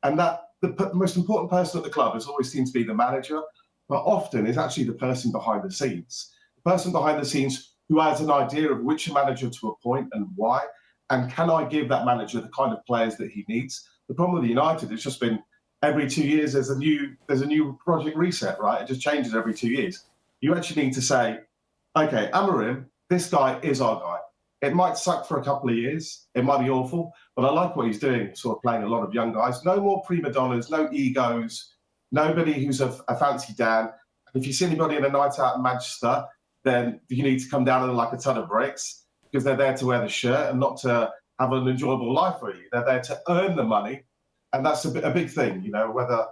S4: And that the most important person at the club has always seemed to be the manager, but often is actually the person behind the scenes. The person behind the scenes who has an idea of which manager to appoint and why, and can I give that manager the kind of players that he needs? The problem with United, it's just been every 2 years there's a new project reset, right? It just changes every 2 years. You actually need to say, okay, Amorim, this guy is our guy. It might suck for a couple of years. It might be awful, but I like what he's doing, sort of playing a lot of young guys. No more prima donnas, no egos, nobody who's a fancy Dan. If you see anybody in a night out in Manchester, then you need to come down on like a ton of bricks because they're there to wear the shirt and not to have an enjoyable life, really. They're there to earn the money. And that's a big thing, whether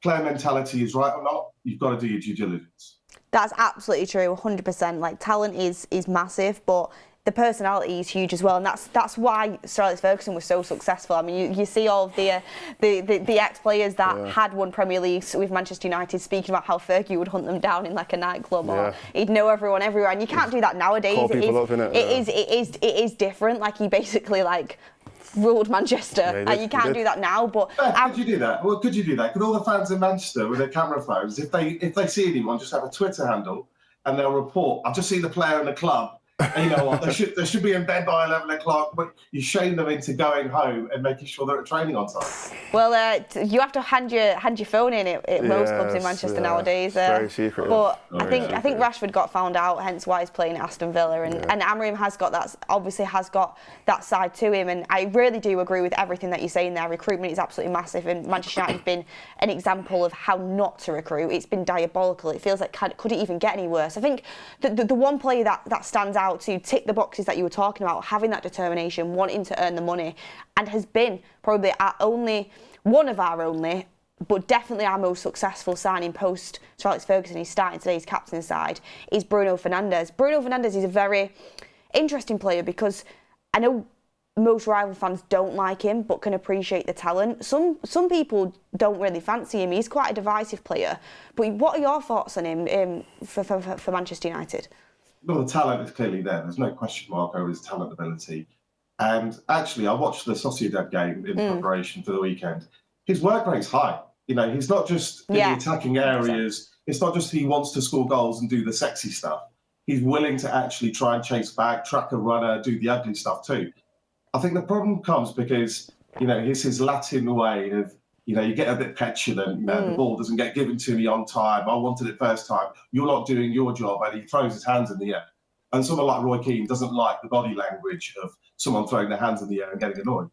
S4: player mentality is right or not, you've got to do your due diligence.
S1: That's absolutely true, 100%. Like, talent is massive, but the personality is huge as well, and that's why Sir Alex Ferguson was so successful. I mean, you see all of the ex-players that had won Premier Leagues with Manchester United speaking about how Fergie would hunt them down in like a nightclub, or he'd know everyone everywhere, and you can't do that nowadays. It is different. Like, he basically ruled Manchester, and you can't do that now. But
S4: could you do that? Well, could you do that? Could all the fans in Manchester with their camera phones, if they see anyone, just have a Twitter handle and they'll report, I've just seen the player in the club. And you know what? They should be in bed by 11 o'clock. But you shame them into going home and making sure they're at training on time.
S1: Well, you have to hand your phone in at most clubs in Manchester nowadays.
S2: Very secret.
S1: But I think Rashford got found out, hence why he's playing at Aston Villa. And Amorim has got that side to him. And I really do agree with everything that you're saying there. Recruitment is absolutely massive, and Manchester United have been an example of how not to recruit. It's been diabolical. It feels like could it even get any worse? I think the one player that stands out to tick the boxes that you were talking about, having that determination, wanting to earn the money, and has been probably one of our only, but definitely our most successful signing post Sir Alex Ferguson. He's starting today's captain side, is Bruno Fernandez. Bruno Fernandez is a very interesting player because I know most rival fans don't like him but can appreciate the talent. Some people don't really fancy him. He's quite a divisive player. But what are your thoughts on him for Manchester United?
S4: Well, the talent is clearly there. There's no question mark over his talent ability. And actually, I watched the Sociedad game in preparation for the weekend. His work rate's high. He's not just in the attacking areas. 100%. It's not just he wants to score goals and do the sexy stuff. He's willing to actually try and chase back, track a runner, do the ugly stuff too. I think the problem comes because, it's his Latin way of, you get a bit petulant, the ball doesn't get given to me on time, I wanted it first time, you're not doing your job, and he throws his hands in the air. And someone like Roy Keane doesn't like the body language of someone throwing their hands in the air and getting annoyed.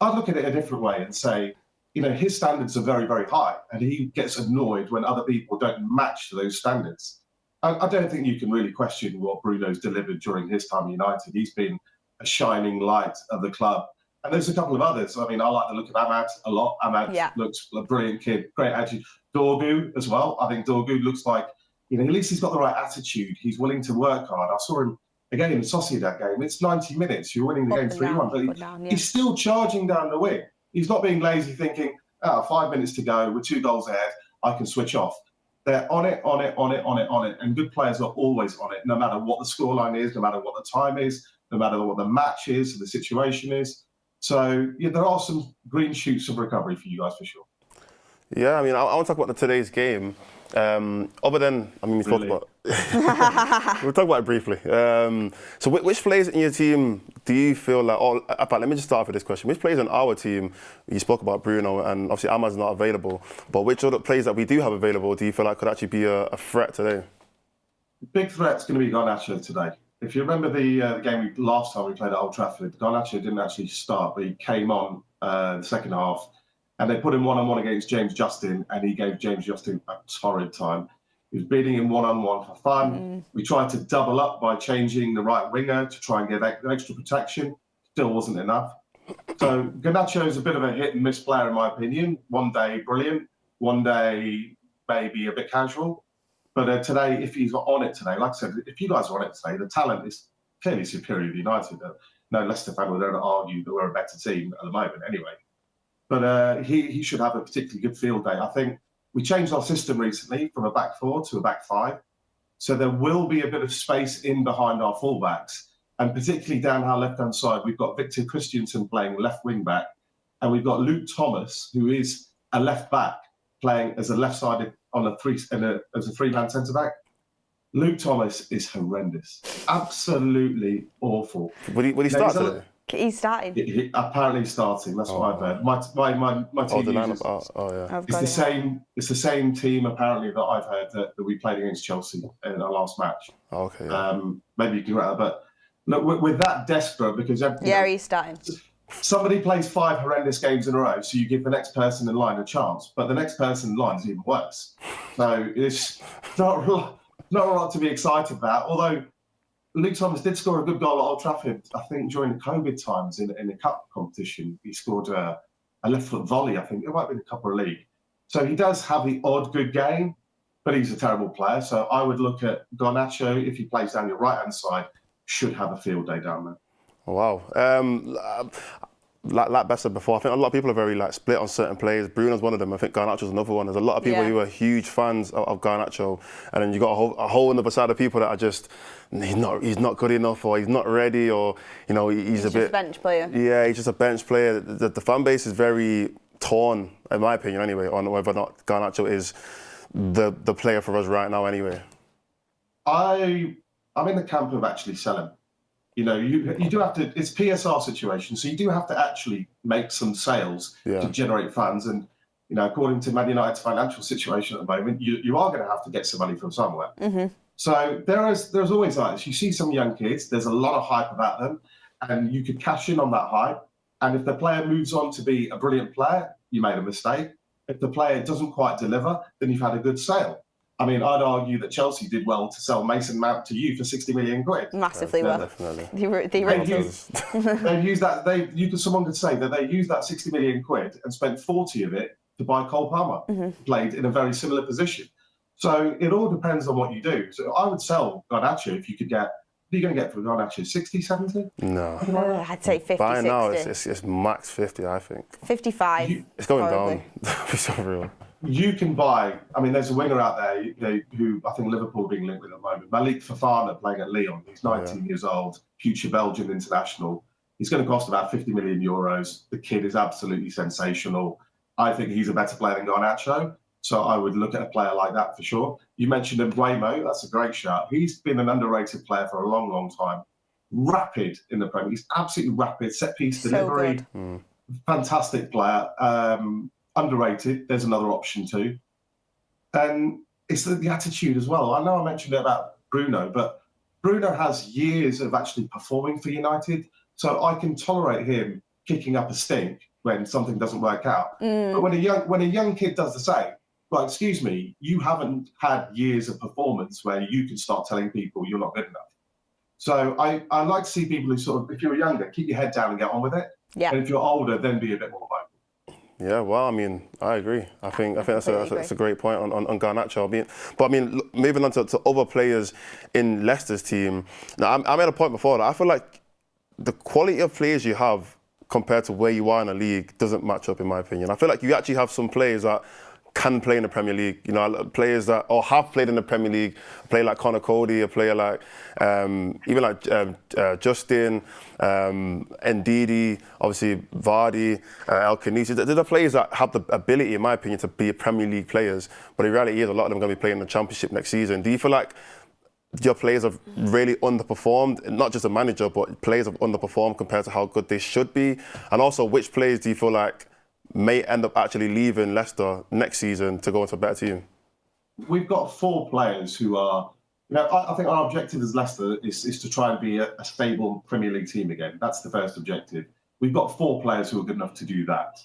S4: I'd look at it a different way and say, his standards are very, very high, and he gets annoyed when other people don't match those standards. I don't think you can really question what Bruno's delivered during his time at United. He's been a shining light of the club. And there's a couple of others. I mean, I like the look of Ahmad a lot. Ahmad looks a brilliant kid, great attitude. Dorgu as well. I think Dorgu looks like, at least he's got the right attitude. He's willing to work hard. I saw him again in the Sociedad game. It's 90 minutes. You're winning the game 3-1. But he's still charging down the wing. He's not being lazy thinking, 5 minutes to go, we're 2 goals ahead, I can switch off. They're on it. And good players are always on it, no matter what the scoreline is, no matter what the time is, no matter what the match is, the situation is. So, there are some green shoots of recovery for you guys, for sure.
S2: Yeah, I mean, I want to talk about today's game. Other than, we'll talk about it briefly. So which players in your team do you feel like, let me just start with this question. Which players on our team, you spoke about Bruno, and obviously Ahmad's not available, but which other players that we do have available do you feel like could actually be a threat today?
S4: Big threat's going to be Garnacho today. If you remember the game last time we played at Old Trafford, Garnacho didn't actually start, but he came on the second half, and they put him one-on-one against James Justin, and he gave James Justin a torrid time. He was beating him one-on-one for fun. We tried to double up by changing the right winger to try and get extra protection. Still wasn't enough. So Garnacho is a bit of a hit and miss player, in my opinion. One day brilliant, one day maybe a bit casual. But today, if he's on it today, like I said, if you guys are on it today, the talent is clearly superior to United. No Leicester fan would ever argue that we're a better team at the moment anyway. But he should have a particularly good field day. I think we changed our system recently from a back four to a back five. So there will be a bit of space in behind our fullbacks. And particularly down our left-hand side, we've got Victor Christiansen playing left wing-back. And we've got Luke Thomas, who is a left-back, playing as a left-sided on as a three-man centre-back. Luke Thomas is horrendous. Absolutely awful.
S2: Would he start today?
S1: He's starting.
S4: He apparently starting. That's what I've heard. My team it's the same team apparently that I've heard that we played against Chelsea in our last match.
S2: Okay. Yeah.
S4: Maybe you can write that, but look, we're that desperate because
S1: he's starting.
S4: Somebody plays 5 horrendous games in a row, so you give the next person in line a chance, but the next person in line is even worse. So it's not a lot to be excited about. Although Luke Thomas did score a good goal at Old Trafford, I think during the COVID times in a cup competition. He scored a left foot volley, I think. It might be the Cup or League. So he does have the odd good game, but he's a terrible player. So I would look at Garnacho, if he plays down your right-hand side, should have a field day down there.
S2: Wow. Like Beth said before, I think a lot of people are very split on certain players. Bruno's one of them. I think Garnacho's another one. There's a lot of people who are huge fans of Garnacho, and then you got a whole other side of people that are just he's not good enough, or he's not ready, or he's a bit
S1: bench player.
S2: Yeah, he's just a bench player. The fan base is very torn, in my opinion, anyway, on whether or not Garnacho is the player for us right now. Anyway,
S4: I'm in the camp of actually selling. You do have to, it's PSR situation, so you do have to actually make some sales to generate funds. And, according to Man United's financial situation at the moment, you are going to have to get some money from somewhere. Mm-hmm. So there's always that. You see some young kids, there's a lot of hype about them, and you could cash in on that hype. And if the player moves on to be a brilliant player, you made a mistake. If the player doesn't quite deliver, then you've had a good sale. I mean, I'd argue that Chelsea did well to sell Mason Mount to you for 60 million quid.
S1: Massively well.
S2: Definitely.
S4: They've used that. Someone could say that they used that 60 million quid and spent 40 of it to buy Cole Palmer, who played in a very similar position. So it all depends on what you do. So I would sell Garnacho if you could get. What are you going to get for Garnacho? 60, 70?
S2: No.
S1: I'd say 50,
S2: By
S1: 60.
S2: now, it's max 50, I think.
S1: 55.
S2: It's going
S1: probably
S2: down. It's so real.
S4: You can buy, there's a winger out there who I think Liverpool are being linked with at the moment. Malik Fofana playing at Lyon. He's 19 years old, future Belgian international. He's going to cost about 50 million euros. The kid is absolutely sensational. I think he's a better player than Garnacho. So I would look at a player like that for sure. You mentioned Mbeumo. That's a great shout. He's been an underrated player for a long, long time. Rapid in the Premier League. He's absolutely rapid. Set piece delivery. Fantastic player. Underrated. There's another option too. And it's the attitude as well. I know I mentioned it about Bruno, but Bruno has years of actually performing for United. So I can tolerate him kicking up a stink when something doesn't work out. But when a young kid does the same, well, excuse me, you haven't had years of performance where you can start telling people you're not good enough. So I like to see people who sort of, if you're younger, keep your head down and get on with it. Yeah. And if you're older, then be a bit more vocal.
S2: Yeah, well, I agree. I think that's a great point on Garnacho. But moving on to other players in Leicester's team. Now, I made a point before that I feel like the quality of players you have compared to where you are in the league doesn't match up, in my opinion. I feel like you actually have some players that can play in the Premier League, players that have played in the Premier League, a player like Connor Cody, a player like even like Justin, Ndidi, obviously Vardy, El Khanisi. They're the players that have the ability, in my opinion, to be Premier League players. But the reality is a lot of them are going to be playing in the Championship next season. Do you feel like your players have really underperformed, not just a manager, but players have underperformed compared to how good they should be? And also, which players do you feel like may end up actually leaving Leicester next season to go into a better team?
S4: We've got 4 players who are I think our objective as Leicester is to try and be a stable Premier League team again. That's the first objective. We've got 4 players who are good enough to do that.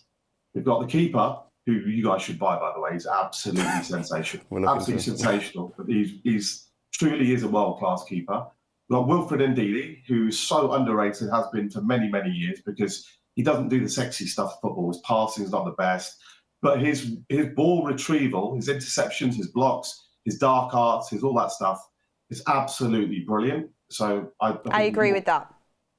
S4: We've got the keeper, who you guys should buy, by the way. He's absolutely sensational. Absolutely sensational. But he's truly is a world-class keeper. We've got Wilfred Ndidi, who's so underrated, has been for many, many years, because he doesn't do the sexy stuff of football. His passing is not the best. But his ball retrieval, his interceptions, his blocks, his dark arts, his all that stuff is absolutely brilliant. So I
S1: agree with that.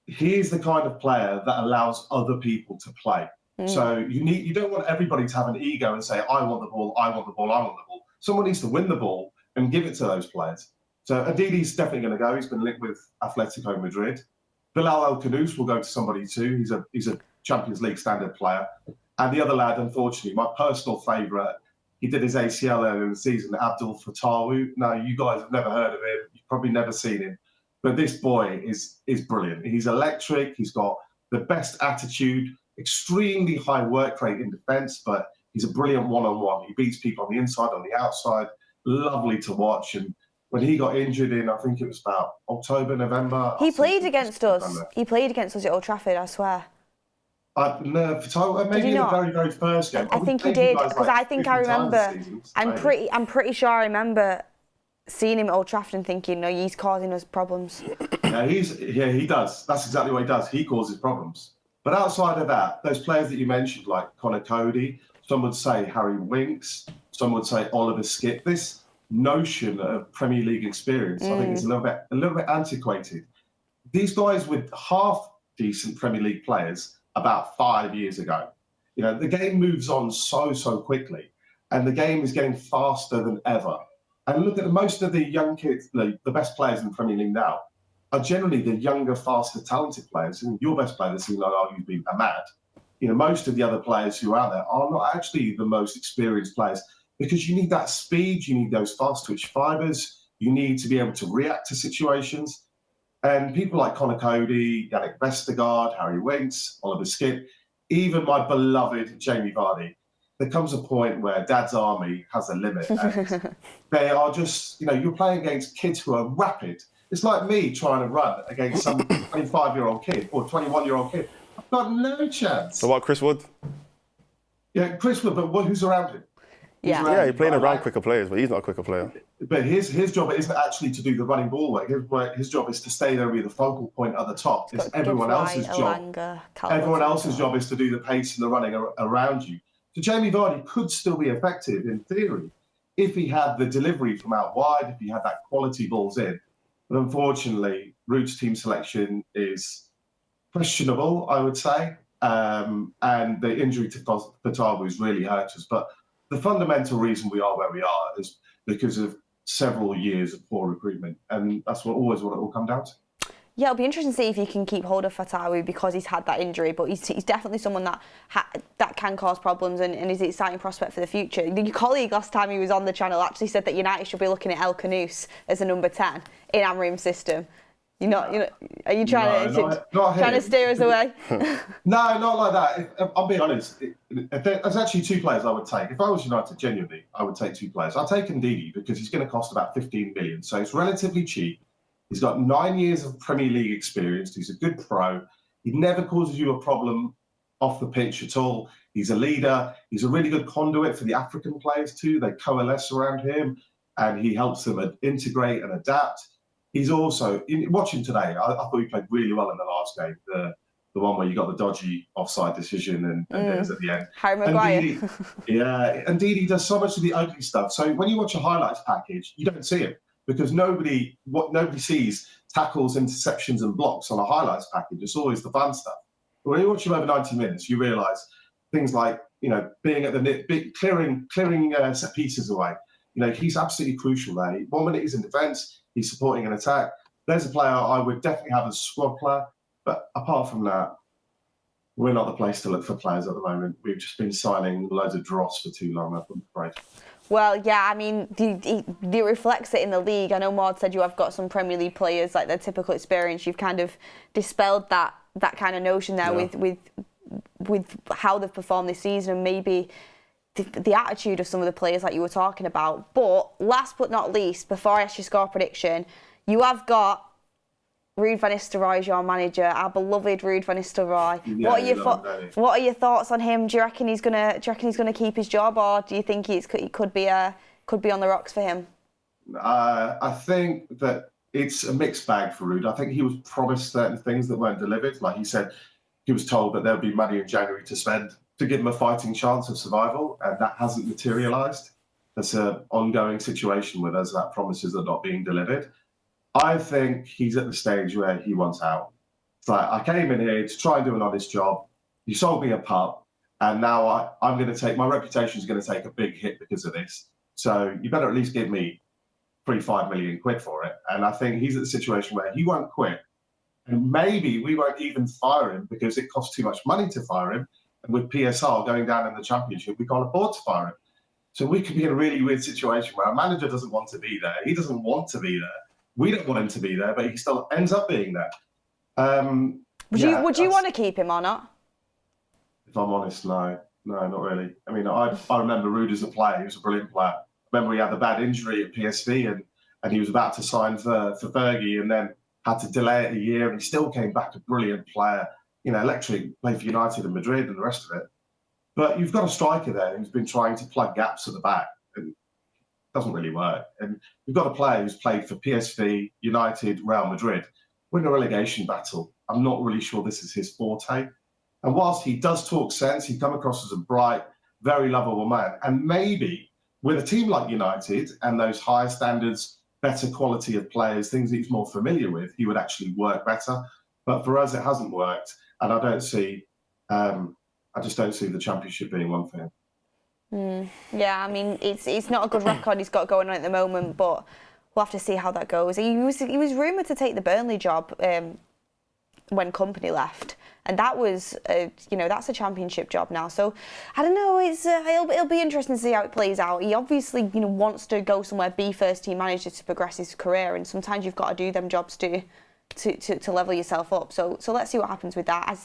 S4: He is the kind of player that allows other people to play. So you don't want everybody to have an ego and say, I want the ball, I want the ball, I want the ball. Someone needs to win the ball and give it to those players. So Ndidi's definitely going to go. He's been linked with Atletico Madrid. Bilal El Khanous will go to somebody too. He's a Champions League standard player. And the other lad, unfortunately, my personal favourite, he did his ACL earlier in the season, Abdul Fatawu. Now, you guys have never heard of him. You've probably never seen him. But this boy is brilliant. He's electric. He's got the best attitude, extremely high work rate in defence, but he's a brilliant one-on-one. He beats people on the inside, on the outside. Lovely to watch. And when he got injured in, I think it was about October,
S1: he played against us. He played against us at Old Trafford, I swear.
S4: No, maybe in the very, very first game.
S1: I think he did, because I think I remember. I'm pretty sure I remember seeing him at Old Trafford and thinking, no, he's causing us problems.
S4: Yeah, he does. That's exactly what he does. He causes problems. But outside of that, those players that you mentioned, like Connor Cody, some would say Harry Winks, some would say Oliver Skipp. This notion of Premier League experience, I think, is a little bit antiquated. These guys were half decent Premier League players about 5 years ago. The game moves on so quickly, and the game is getting faster than ever. And look at most of the young kids, the best players in the Premier League now, are generally the younger, faster, talented players. And your best player, seems like arguably Ahmad. Most of the other players who are out there are not actually the most experienced players, because you need that speed, you need those fast twitch fibres, you need to be able to react to situations. And people like Connor Cody, Yannick Vestergaard, Harry Winks, Oliver Skipp, even my beloved Jamie Vardy, there comes a point where Dad's Army has a limit. And they are just, you're playing against kids who are rapid. It's like me trying to run against some 25-year-old kid or 21-year-old kid. I've got no chance.
S2: So what, Chris Wood?
S4: Yeah, Chris Wood, but who's around him?
S1: Yeah,
S2: he's playing around quicker players, but he's not a quicker player.
S4: But his job isn't actually to do the running ball work. His job is to stay there and be the focal point at the top. It's everyone else's job. Everyone else's job is to do the pace and the running around you. So Jamie Vardy could still be effective in theory if he had the delivery from out wide, if he had that quality balls in. But unfortunately, Ruud's team selection is questionable, I would say. And the injury to Fatawu has really hurt us. But the fundamental reason we are where we are is because of several years of poor recruitment. And that's always what it will come down to.
S1: Yeah, it'll be interesting to see if he can keep hold of Fatawu, because he's had that injury, but he's definitely someone that can cause problems and is an exciting prospect for the future. Your colleague last time he was on the channel actually said that United should be looking at El Khanous as a number 10 in Amorim's system. Are you trying to steer us away?
S4: No, not like that. I'll be honest. There's actually 2 players I would take. If I was United, genuinely, I would take 2 players. I'd take Ndidi because he's going to cost about 15 million, so it's relatively cheap. He's got 9 years of Premier League experience. He's a good pro. He never causes you a problem off the pitch at all. He's a leader. He's a really good conduit for the African players too. They coalesce around him, and he helps them integrate and adapt. He's also, watching today, I thought he played really well in the last game, the one where you got the dodgy offside decision and it was at the end.
S1: Harry Maguire.
S4: Ndidi does so much of the ugly stuff. So when you watch a highlights package, you don't see him, because nobody sees tackles, interceptions and blocks on a highlights package. It's always the fun stuff. But when you watch him over 90 minutes, you realise things like, being at the net, clearing set pieces away. He's absolutely crucial there. 1 minute he's in defence, he's supporting an attack. There's a player I would definitely have as a squad player. But apart from that, we're not the place to look for players at the moment. We've just been signing loads of dross for too long, I'm afraid.
S1: Well, yeah, I mean, it reflects it in the league. I know Maud said you have got some Premier League players, like their typical experience. You've kind of dispelled that kind of notion there with how they've performed this season, and maybe the attitude of some of the players like you were talking about. But last but not least, before I ask your score prediction, you have got Ruben Van Nistelrooy as your manager, our beloved Ruben Van Nistelrooy.
S4: Yeah,
S1: what are your thoughts on him? Do you reckon he's gonna keep his job, or do you think he could be on the rocks for him?
S4: I think that it's a mixed bag for Ruud. I think he was promised certain things that weren't delivered. Like he said, he was told that there'll be money in January to spend to give him a fighting chance of survival, and that hasn't materialised. That's an ongoing situation with us, that promises are not being delivered. I think he's at the stage where he wants out. It's like, I came in here to try and do an honest job. You sold me a pup, and now I'm going to take, my reputation is going to take a big hit because of this. So you better at least give me 3-5 million quid for it. And I think he's at the situation where he won't quit. And maybe we won't even fire him because it costs too much money to fire him. And with PSR going down in the Championship, we can't afford to fire him. So we could be in a really weird situation where our manager doesn't want to be there. He doesn't want to be there. We don't want him to be there, but he still ends up being there.
S1: Would you want to keep him or not?
S4: If I'm honest, no, not really. I mean, I remember Ruud as a player. He was a brilliant player. I remember he had a bad injury at PSV and he was about to sign for Fergie and then had to delay it a year, and he still came back a brilliant player. You know, electric, played for United and Madrid and the rest of it. But you've got a striker there who's been trying to plug gaps at the back, and it doesn't really work. And we've got a player who's played for PSV, United, Real Madrid. We're in a relegation battle. I'm not really sure this is his forte. And whilst he does talk sense, he comes across as a bright, very lovable man. And maybe with a team like United and those higher standards, better quality of players, things that he's more familiar with, he would actually work better. But for us, it hasn't worked. And I just don't see the Championship being one for him.
S1: Yeah, I mean, it's not a good record he's got going on at the moment, but we'll have to see how that goes. He was rumoured to take the Burnley job when Company left, and that was that's a Championship job now. So I don't know. It'll be interesting to see how it plays out. He obviously wants to go somewhere, be first team manager to progress his career, and sometimes you've got to do them jobs to level yourself up. So let's see what happens with that.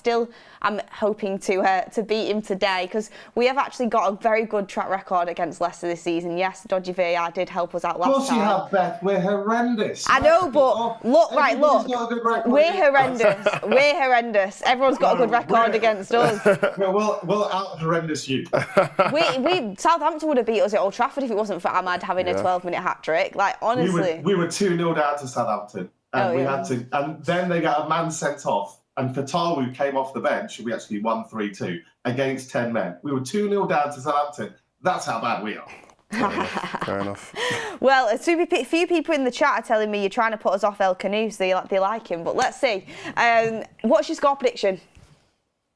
S1: I'm hoping to beat him today, because we have actually got a very good track record against Leicester this season. Yes, dodgy VAR did help us out last time.
S4: Of course you have, Beth. We're horrendous.
S1: I know, but look. We're horrendous. We're horrendous. Everyone's got a good record against us.
S4: We'll out-horrendous you.
S1: Southampton would have beat us at Old Trafford if it wasn't for Ahmad having a 12-minute hat-trick. Like, honestly.
S4: We were 2-0 down to Southampton. And and then they got a man sent off. And Fatawu came off the bench, and we actually won 3-2 against 10 men. We were 2-0 down to Southampton. That's how bad we are.
S2: Fair enough.
S1: Well, a few people in the chat are telling me you're trying to put us off El Canu, so they like him. But let's see. What's your score prediction?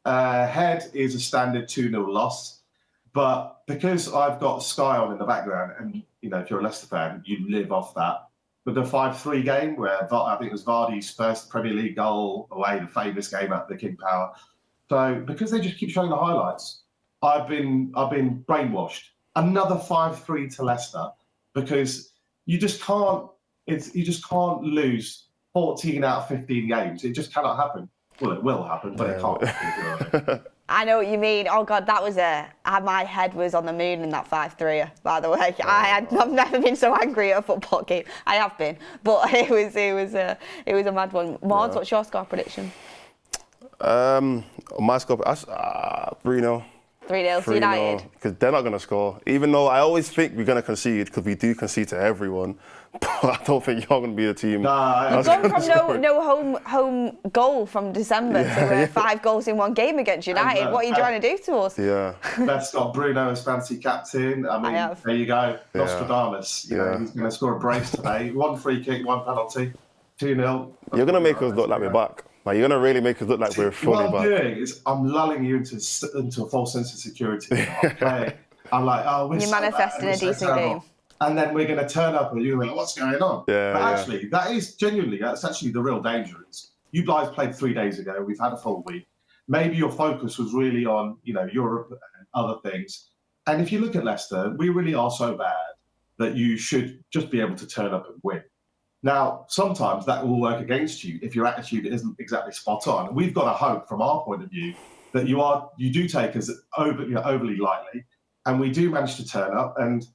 S4: Head is a standard 2-0 loss. But because I've got Sky on in the background, and if you're a Leicester fan, you live off that. With the 5-3 game, where I think it was Vardy's first Premier League goal away, the famous game at the King Power. So because they just keep showing the highlights, I've been brainwashed. Another 5-3 to Leicester, because you just can't lose 14 out of 15 games. It just cannot happen. Well, it will happen, but it can't.
S1: I know what you mean. Oh God, that was my head was on the moon in that 5-3. By the way, I've never been so angry at a football game. I have been, but it was a mad one. Mordzs, what's your score prediction?
S2: My score, Bruno.
S1: 3-0 to United.
S2: Because they're not going to score. Even though I always think we're going to concede, because we do concede to everyone. But I don't think you're going to be the team.
S1: You've gone from no home goal from December to 5 goals in one game against United. What are you trying to do to us?
S2: Yeah.
S4: Beth's got Bruno as fancy captain. I mean, there you go. Nostradamus. He's going to score a brace today. 1 free kick, 1 penalty, 2-0.
S2: You're going to make us look like we're back. Like, you're going to really make us look like we're fully back.
S4: What I'm doing is I'm lulling you into a false sense of security. I'm like, we're
S1: You're manifesting a decent game.
S4: And then we're going to turn up and you're going to be like, what's going on?
S2: Yeah,
S4: but actually, that's actually the real danger. You guys played 3 days ago. We've had a full week. Maybe your focus was really on, Europe and other things. And if you look at Leicester, we really are so bad that you should just be able to turn up and win. Now, sometimes that will work against you if your attitude isn't exactly spot on. We've got to hope, from our point of view, that you do take us overly lightly. and we do manage to turn up. And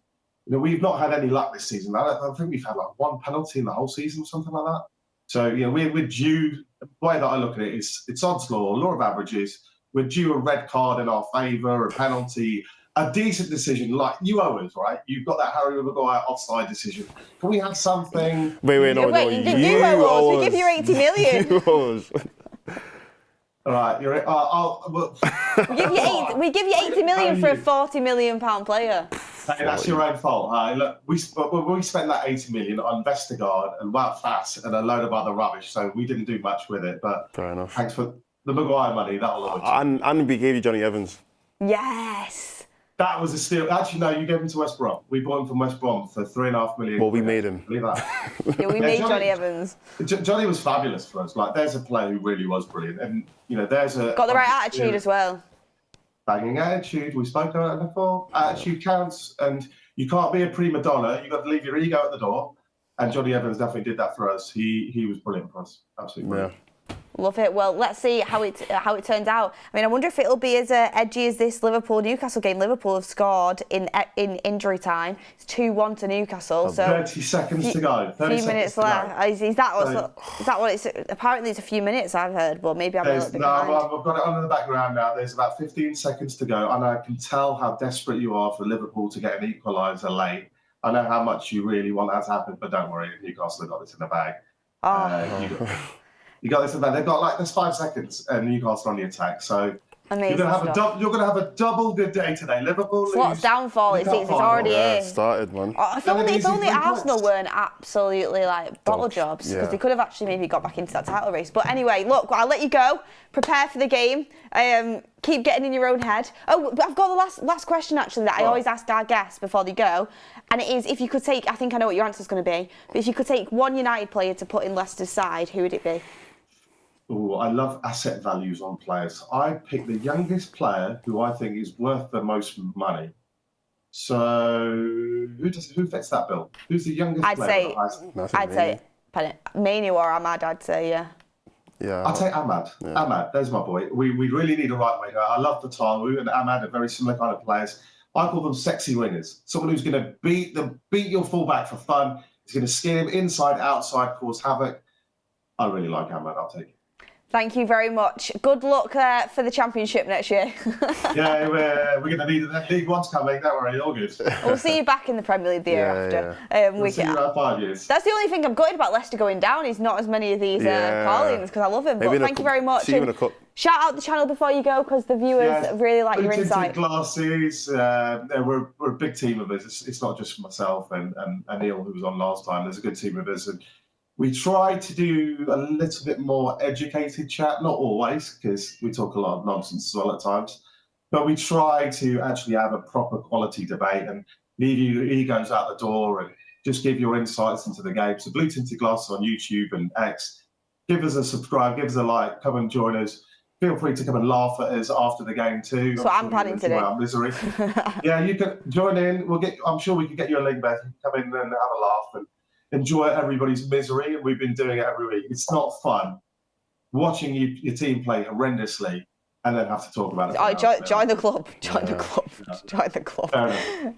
S4: we've not had any luck this season. I think we've had like one penalty in the whole season, something like that. So we're due. The way that I look at it is it's odds law of averages. We're due a red card in our favour, a penalty, a decent decision. Like you owe us, right? You've got that Harry Maguire offside decision. Can we have something?
S2: Wait, no.
S1: You owe us. We give you 80 million.
S2: You owe us.
S4: All right,
S1: we give you 80 million for a 40 million pound player.
S4: Hey, that's your own fault. Look, we spent that 80 million on Vestergaard and Wout Fass and a load of other rubbish, so we didn't do much with it. But
S2: fair enough.
S4: Thanks for the Maguire money. That'll always.
S2: And we gave you Johnny Evans.
S1: Yes.
S4: That was a steal. Actually, no, you gave him to West Brom. We bought him from West Brom for $3.5 million.
S2: Well, we made him.
S4: Believe that.
S1: Yeah, we made Johnny Evans.
S4: Johnny was fabulous for us. Like, there's a player who really was brilliant, and there's a
S1: got the right attitude as well.
S4: Banging attitude. We spoke about it before. Attitude counts, and you can't be a prima donna. You got to leave your ego at the door. And Johnny Evans definitely did that for us. He was brilliant for us. Absolutely brilliant.
S2: Yeah.
S1: Love it. Well, let's see how it turns out. I mean, I wonder if it'll be as edgy as this Liverpool-Newcastle game. Liverpool have scored in injury time. It's 2-1 to Newcastle. So
S4: 30 seconds to go. 30
S1: few minutes left. Is that what it's? Apparently, it's a few minutes. I've heard, but maybe I'm a little bit behind.
S4: I've got it on in the background now. There's about 15 seconds to go, and I can tell how desperate you are for Liverpool to get an equaliser late. I know how much you really want that to happen, but don't worry, Newcastle have got this in the bag. You got this in the bag. They've got there's 5 seconds, and Newcastle on the attack. So
S1: amazing.
S4: You're going to have a double good day today. Liverpool lose.
S1: Slots downfall. It's already here.
S2: It started, man.
S1: If only Arsenal weren't absolutely bottle jobs, because they could have actually maybe got back into that title race. But anyway, look, I'll let you go. Prepare for the game. Keep getting in your own head. Oh, I've got the last question actually that I always ask our guests before they go, and it is, if you could take, I think I know what your answer's going to be, but if you could take one United player to put in Leicester's side, who would it be?
S4: Oh, I love asset values on players. I pick the youngest player who I think is worth the most money. So who fits that bill? Who's the youngest player?
S1: I'd say Manu or Ahmad. I'd say
S2: Yeah.
S4: I'll take Ahmad. Yeah. Ahmad, there's my boy. We really need a right winger. I love Fatawu and Ahmad are very similar kind of players. I call them sexy wingers. Someone who's going to beat your fullback for fun. He's going to skin him inside, outside, cause havoc. I really like Ahmad. I'll take it.
S1: Thank you very much. Good luck for the Championship next year.
S4: Yeah, we're going to need that. League One's coming, don't worry, all good.
S1: We'll see you back in the Premier League the year after.
S4: We'll see you in 5 years.
S1: That's the only thing I'm gutted about Leicester going down is not as many of these call-ins, because I love him. But thank you very much.
S2: See you in a cup.
S1: Shout out the channel before you go, because the viewers really like your insight.
S4: Glasses. We're a big team of us. It's not just myself and Neil, who was on last time. There's a good team of us. And we try to do a little bit more educated chat, not always, because we talk a lot of nonsense as well at times. But we try to actually have a proper quality debate and leave your egos out the door and just give your insights into the game. So Blue Tinted Glasses on YouTube and X. Give us a subscribe, give us a like, come and join us. Feel free to come and laugh at us after the game too.
S1: So I'm planning to do.
S4: Misery. Yeah, you can join in. I'm sure we can get you a link, Beth. Come in and have a laugh and enjoy everybody's misery. And we've been doing it every week. It's not fun watching your team play horrendously and then have to talk about it.
S1: Join the club. Join the club. Join the club.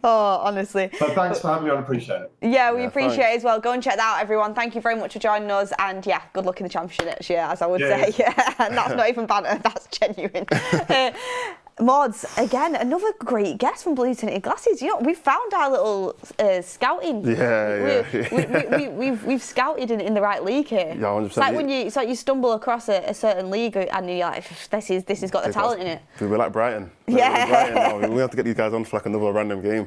S1: Oh, honestly.
S4: But thanks for having me on. I appreciate it.
S1: Yeah, we appreciate it as well. Go and check that out, everyone. Thank you very much for joining us. And yeah, good luck in the Championship next year, as I would say. Yeah, and that's not even banter. That's genuine. Mordzs, again, another great guest from Blue Tinted Glasses. We found our little scouting. We've scouted in the right league here. Yeah, 100%. It's like you stumble across a certain league and you're like, this has got the talent in it.
S2: We're like Brighton.
S1: Yeah.
S2: We have to get these guys on for another random game.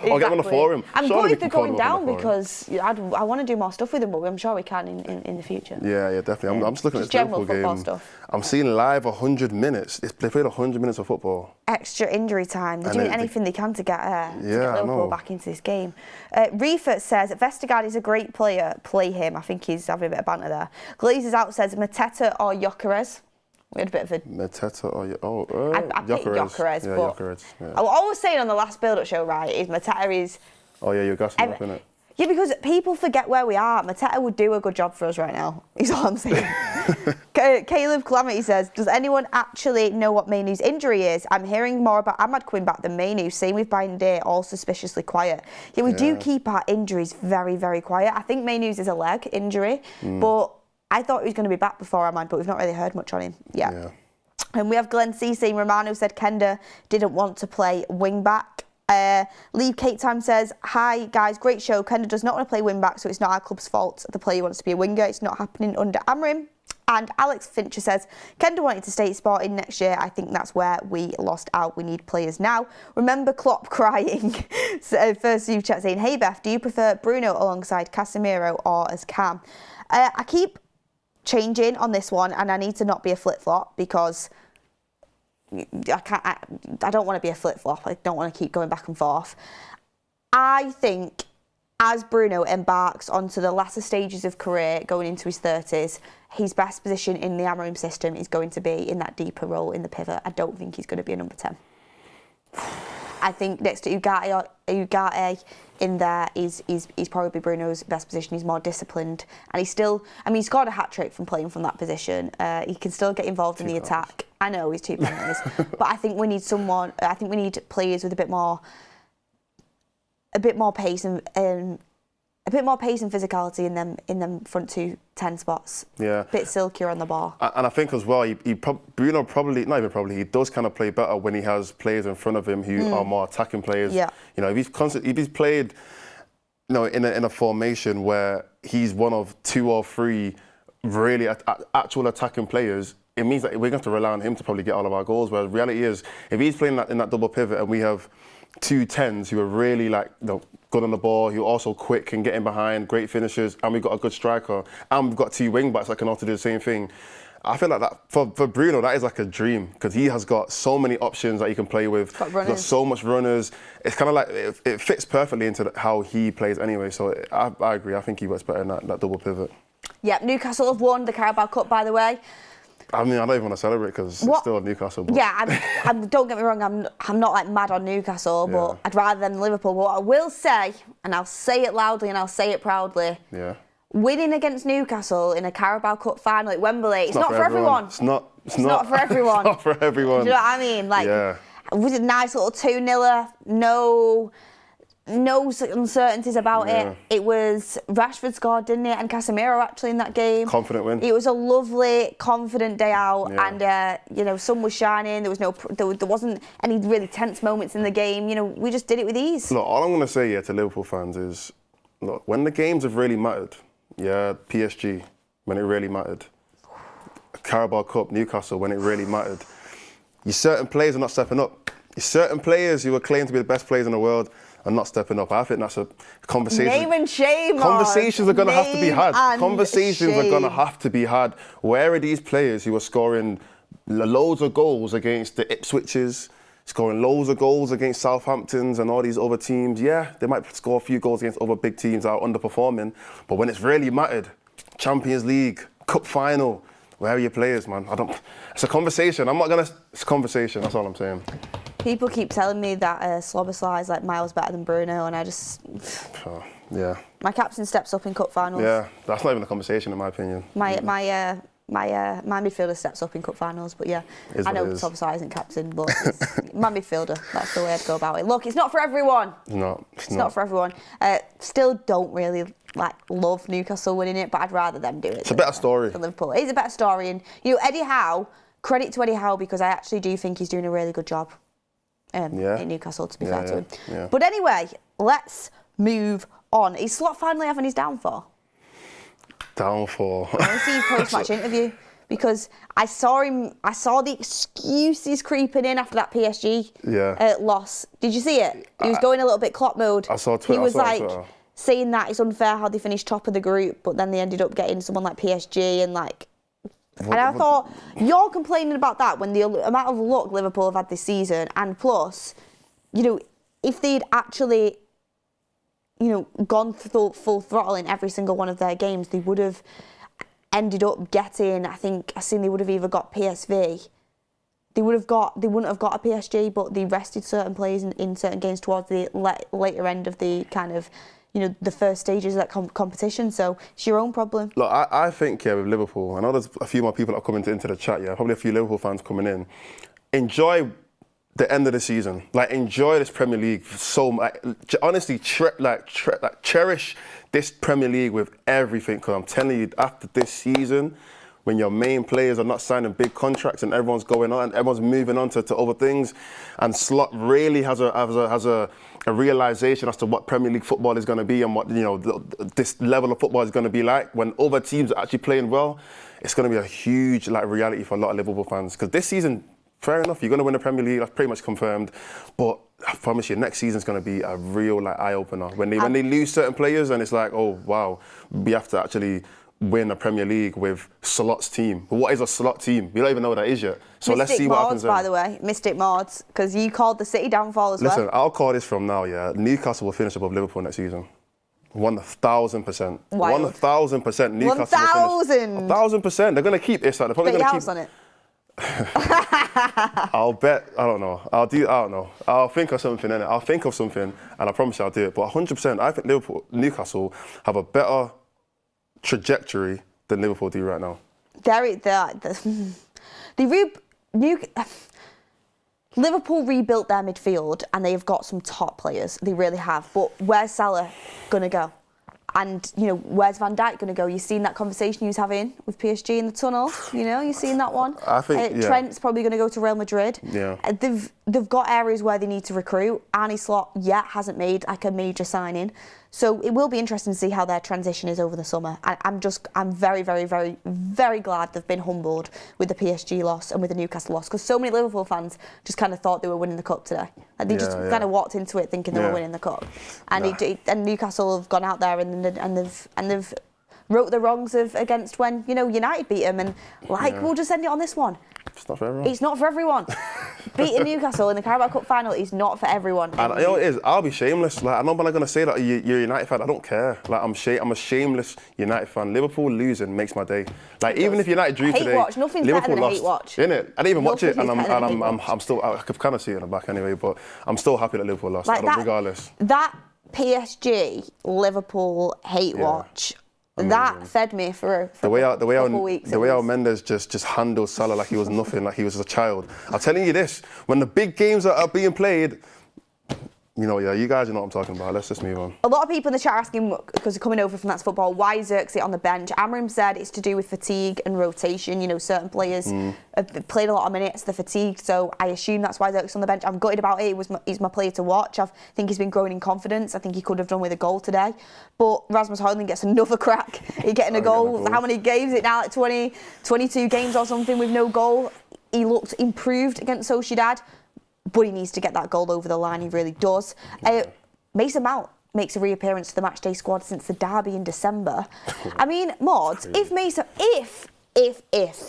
S2: Or get them on the forum.
S1: I'm glad they're going down because I want to do more stuff with them, but I'm sure we can in the future.
S2: Yeah, definitely. I'm just looking at this Liverpool game. Stuff. I'm seeing live 100 minutes. They played 100 minutes of football.
S1: Extra injury time. They're doing anything they can to get Liverpool back into this game. Reefert says Vestergaard is a great player. Play him. I think he's having a bit of banter there. Glazers out says Mateta or Gyökeres. We had a bit of a
S2: Mateta or
S1: I picked Gyökeres, but Gyökeres, I was saying on the last build-up show, right? Is Mateta is.
S2: Oh yeah, you're gassing up, innit?
S1: Yeah, because people forget where we are. Mateta would do a good job for us right now, is all I'm saying. Caleb Calamity says, does anyone actually know what Mainoo's injury is? I'm hearing more about Ahmad coming back than Mainoo. Same with Binder, all suspiciously quiet. Yeah, we do keep our injuries very, very quiet. I think Mainoo's is a leg injury, but I thought he was going to be back before Ahmad, but we've not really heard much on him yet. Yeah. And we have Glenn C saying Romano said Kenda didn't want to play wing back. Lee Kate Time says, hi guys, great show. Kenda does not want to play wing back, so it's not our club's fault. The player wants to be a winger. It's not happening under Amorim. And Alex Fincher says, Kenda wanted to stay at Sporting next year. I think that's where we lost out. We need players now. Remember Klopp crying. So first super chat saying, hey Beth, do you prefer Bruno alongside Casemiro or as Cam? I keep changing on this one, and I need to not be a flip-flop because I don't want to be a flip-flop. I don't want to keep going back and forth. I think as Bruno embarks onto the latter stages of career, going into his 30s, his best position in the Amorim system is going to be in that deeper role in the pivot. I don't think he's going to be a number 10. I think next to Ugarte in there is probably Bruno's best position. He's more disciplined, and he's still. I mean, he scored a hat trick from playing from that position. He can still get involved in the attack. I know he's 2 penalties, but I think we need someone. I think we need players with a bit more pace and a bit more pace and physicality in them front 2 10 spots. Yeah, a bit silkier on the ball. And I think as well, Bruno probably not even probably he does kind of play better when he has players in front of him who are more attacking players. Yeah, you know, if he's played, you know, in a formation where he's one of 2 or 3 really actual attacking players, it means that we're going to have to rely on him to probably get all of our goals. Whereas the reality is, if he's playing in that double pivot and we have 2 10s who are really good on the ball, who are also quick and getting behind, great finishers, and we've got a good striker, and we've got 2 wing backs that can also do the same thing. I feel like that for Bruno, that is like a dream because he has got so many options that he can play with. He's got so much runners. It's kind of like it fits perfectly into how he plays anyway. So I agree. I think he works better in that double pivot. Yep, Newcastle have won the Carabao Cup, by the way. I mean, I don't even want to celebrate because it's still Newcastle. But. Yeah, don't get me wrong, I'm not like mad on Newcastle, but I'd rather them than Liverpool. But what I will say, and I'll say it loudly and I'll say it proudly, winning against Newcastle in a Carabao Cup final at Wembley, it's not for everyone. It's not for everyone. It's not for everyone. Do you know what I mean? Like, it was a nice little 2-0, no uncertainties about it. It was Rashford scored, didn't it? And Casemiro actually in that game. Confident win. It was a lovely, confident day out, and you know, sun was shining. There wasn't any really tense moments in the game. You know, we just did it with ease. Look, all I'm going to say to Liverpool fans is, look, when the games have really mattered, PSG when it really mattered, Carabao Cup, Newcastle when it really mattered, your certain players are not stepping up. Your certain players who are claimed to be the best players in the world are not stepping up. I think that's a conversation. Name and shame. Conversations are going to have to be had. Conversations are going to have to be had. Where are these players who are scoring loads of goals against the Ipswiches, scoring loads of goals against Southamptons and all these other teams? Yeah, they might score a few goals against other big teams that are underperforming, but when it's really mattered, Champions League, Cup final, where are your players, man? It's a conversation. It's a conversation. That's all I'm saying. People keep telling me that Sloboslai is like miles better than Bruno, and I just... My captain steps up in cup finals. Yeah, that's not even a conversation in my opinion. My midfielder steps up in cup finals, but I know Sloboslai isn't captain, but my midfielder, that's the way I'd go about it. Look, it's not for everyone. It's not for everyone. Still don't really love Newcastle winning it, but I'd rather them do it. It's a better story. Liverpool. It is a better story, and you know, Eddie Howe, credit to Eddie Howe because I actually do think he's doing a really good job. In Newcastle, to be fair to him. Yeah. But anyway, let's move on. Is Slot finally having his downfall? Downfall. I want to see his post-match interview because I saw the excuses creeping in after that PSG loss. Did you see it? He was going a little bit Klopp mode. I saw Twitter. He was saying that it's unfair how they finished top of the group, but then they ended up getting someone like PSG and And I thought, you're complaining about that when the amount of luck Liverpool have had this season, and plus, you know, if they'd actually, you know, gone full throttle in every single one of their games, they would have ended up getting, I think, they would have either got PSV, they wouldn't have got a PSG, but they rested certain players in certain games towards the later end of the kind of the first stages of that competition. So it's your own problem.
S2: Look, I think, with Liverpool, I know there's a few more people that are coming into the chat, probably a few Liverpool fans coming in. Enjoy the end of the season. Enjoy this Premier League so much. Honestly, cherish this Premier League with everything, because I'm telling you, after this season, when your main players are not signing big contracts and everyone's going on, everyone's moving on to other things, and Slot really has a realization as to what Premier League football is going to be and what this level of football is going to be like. When other teams are actually playing well, it's going to be a huge reality for a lot of Liverpool fans. Because this season, fair enough, you're going to win the Premier League, that's pretty much confirmed. But I promise you, next season's going to be a real eye-opener. When they lose certain players and it's like, oh, wow, we have to actually win a Premier League with Slot's team. But what is a Slot team? We don't even know what that is yet. So let's see what happens then.
S1: By the way, Mystic Mordzs, because you called the City downfall as well.
S2: Listen, I'll call this from now, Newcastle will finish above Liverpool next season. 1,000%. 1,000% Newcastle
S1: 1,000?
S2: 1,000%. They're going to keep this. They're probably going to keep...
S1: on it.
S2: I'll bet, I don't know. I'll think of something, innit? I'll think of something and I promise you I'll do it. But 100%, I think Newcastle have a better trajectory than Liverpool do right now.
S1: Liverpool rebuilt their midfield and they have got some top players. They really have. But where's Salah going to go? And, where's Van Dijk going to go? You've seen that conversation he was having with PSG in the tunnel. You've seen that one.
S2: I think,
S1: Trent's probably going to go to Real Madrid.
S2: Yeah.
S1: They've got areas where they need to recruit. Arne Slot yet hasn't made a major signing. So it will be interesting to see how their transition is over the summer. I'm very, very, very, very glad they've been humbled with the PSG loss and with the Newcastle loss, because so many Liverpool fans just kind of thought they were winning the cup today. They just kind of walked into it thinking they were winning the cup, and Newcastle have gone out there and they've wrote the wrongs against when United beat them, and we'll just end it on this one.
S2: It's not for everyone.
S1: It's not for everyone. Beating Newcastle in the Carabao Cup final is not for everyone.
S2: And you know what it is? I'll be shameless. I'm not going to say that you're a United fan. I don't care. I'm a shameless United fan. Liverpool losing makes my day. Even if United drew today,
S1: watch. Nothing's
S2: Liverpool
S1: better than
S2: lost.
S1: hate watch.
S2: Innit? I didn't even watch it, and
S1: I'm
S2: still. I could kind of see it in the back anyway, but I'm still happy that Liverpool lost. Regardless.
S1: That PSG Liverpool hate watch.
S2: Amazing.
S1: That fed me for a couple weeks.
S2: The way how Mendes just handled Salah like he was nothing, like he was a child. I'm telling you this, when the big games are being played, you guys know what I'm talking about. Let's just move on.
S1: A lot of people in the chat are asking, because they're coming over from That's Football, why is Eriksen on the bench? Amorim said it's to do with fatigue and rotation. Certain players have played a lot of minutes, they're fatigued, so I assume that's why Eriksen's on the bench. I'm gutted about it. He's my player to watch. I think he's been growing in confidence. I think he could have done with a goal today. But Rasmus Højlund gets another crack at getting a goal. How many games is it now? Like 20, 22 games or something with no goal. He looked improved against Sociedad, but he needs to get that goal over the line. He really does. Mason Mount makes a reappearance to the matchday squad since the derby in December. I mean, Mordzs,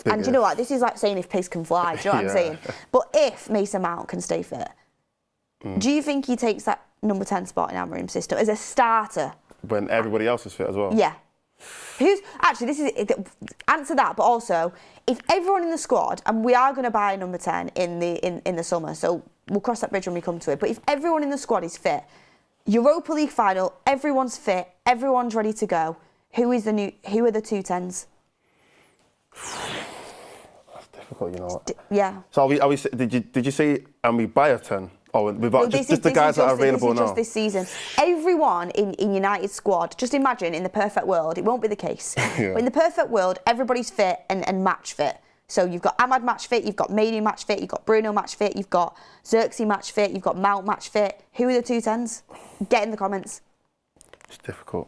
S1: and you know what, this is like saying if pigs can fly, do you know what I'm saying? But if Mason Mount can stay fit, do you think he takes that number 10 spot in Amorim's system as a starter?
S2: When everybody else is fit as well?
S1: Yeah. Answer that, but also, if everyone in the squad, and we are going to buy number 10 in the summer, so we'll cross that bridge when we come to it, but if everyone in the squad is fit, Europa League final, everyone's fit, everyone's ready to go, who are the two 10s?
S2: That's difficult, you know what?
S1: Yeah.
S2: So did you say, and we buy a 10? Oh, just the guys that are available now.
S1: Just this season. Everyone in United's squad, just imagine in the perfect world, it won't be the case. But in the perfect world, everybody's fit and match fit. So you've got Ahmad match fit, you've got Manu match fit, you've got Bruno match fit, you've got Xerxes match fit, you've got Mount match fit. Who are the two 10s? Get in the comments.
S2: It's difficult.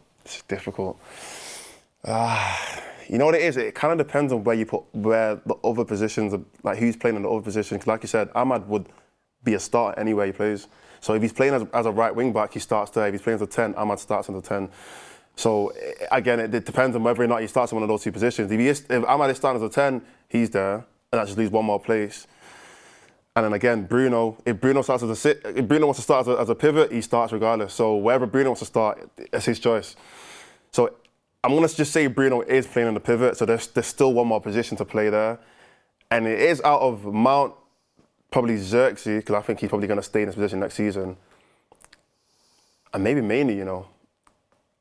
S2: You know what it is? It kind of depends on where the other positions, like who's playing in the other position. Because like you said, Ahmad would be a starter anywhere he plays. So if he's playing as a right wing back, he starts there. If he's playing as a 10, Ahmad starts as a 10. So again, it depends on whether or not he starts in one of those two positions. If Ahmad is starting as a 10, he's there, and that just leaves one more place. And then again, Bruno, if Bruno wants to start as a pivot, he starts regardless. So wherever Bruno wants to start, it's his choice. So I'm going to just say Bruno is playing on the pivot, so there's still one more position to play there. And it is out of Mount, probably Xerxes, because I think he's probably going to stay in this position next season. And maybe Manu,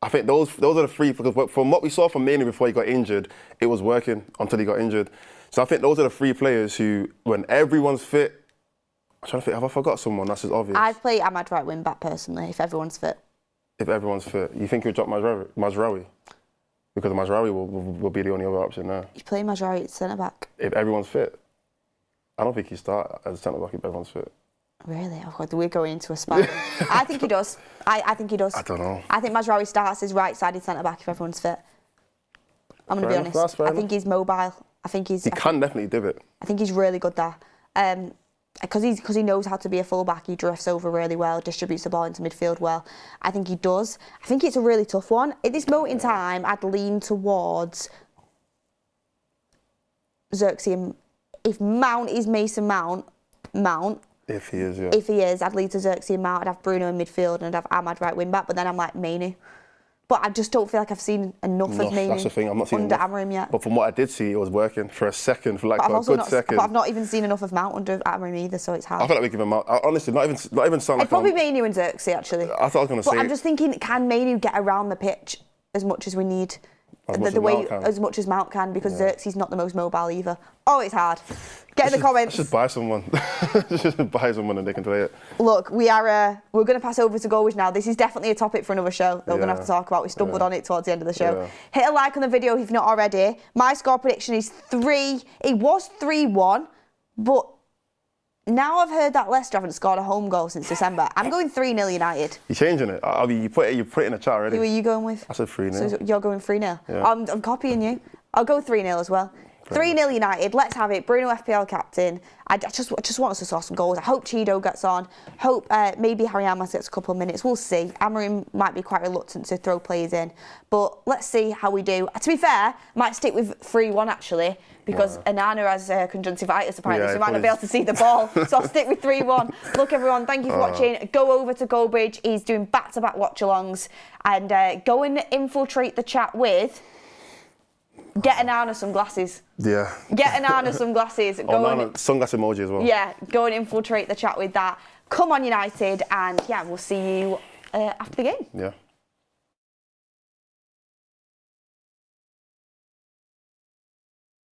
S2: I think those are the three, because from what we saw from Mainoo before he got injured, it was working until he got injured. So I think those are the three players who, when everyone's fit, I'm trying to think, have I forgot someone? That's just obvious.
S1: I'd play Ahmad right wing back personally, if everyone's fit.
S2: If everyone's fit. You think he'll drop Managerial? Because Managerial will be the only other option there.
S1: You play Managerial at centre back.
S2: If everyone's fit. I don't think he start as a centre back if everyone's fit.
S1: Really? Oh God, we're going into a spiral. I think he does. I think he does.
S2: I don't know.
S1: I think Managerial starts as right-sided centre-back if everyone's fit. I'm going to be honest. I think he's mobile. He
S2: can definitely do it.
S1: I think he's really good there. Because he knows how to be a full-back, he drifts over really well, distributes the ball into midfield well. I think he does. I think it's a really tough one. At this moment in time, I'd lean towards Xerxes. If Mount is Mason Mount.
S2: If he is, yeah.
S1: If he is, I'd lead to Xerxes and Mount. I'd have Bruno in midfield and I'd have Ahmad right wing back. But then I'm like Mainoo. But I just don't feel like I've seen enough of Mainoo.
S2: That's the thing. I'm not seeing
S1: under
S2: enough.
S1: Amorim yet.
S2: But from what I did see, it was working for a second, for a good second.
S1: But I've not even seen enough of Mount under Amorim either, so it's hard.
S2: I feel like we give him Mount. Honestly, not even sound like.
S1: Probably Mainoo and Xerxes actually.
S2: I thought I was going to say.
S1: But I'm just thinking, can Mainoo get around the pitch as much as we need? As much as Mount can, because Xerxes is not the most mobile either. Oh, it's hard. Get in the comments.
S2: Just buy someone. Just buy someone and they can play it.
S1: Look, we're going to pass over to goalage now. This is definitely a topic for another show that we're going to have to talk about. We stumbled on it towards the end of the show. Yeah. Hit a like on the video if you've not already. My score prediction is 3. It was 3-1, but now I've heard that Leicester haven't scored a home goal since December. I'm going 3-0 United.
S2: You're changing it. I mean, you put it in the chat already.
S1: Who are you going with?
S2: I said 3-0.
S1: So you're going 3-0?
S2: Yeah.
S1: I'm copying you. I'll go 3-0 as well. 3-0 United. Let's have it. Bruno FPL captain. I just want us to score some goals. I hope Chido gets on. Hope maybe Harry Ahmad gets a couple of minutes. We'll see. Amorim might be quite reluctant to throw players in. But let's see how we do. To be fair, I might stick with 3-1 actually, because Onana has conjunctivitis apparently, so he might not be able to see the ball. So I'll stick with 3-1. Look everyone, thank you for watching. Go over to Goalbridge. He's doing back-to-back watch-alongs. And go and infiltrate the chat with... Get Onana some glasses.
S2: Yeah.
S1: Get Onana some glasses.
S2: Sunglass emoji as well.
S1: Yeah, go and infiltrate the chat with that. Come on, United, and yeah, we'll see you after the game.
S2: Yeah.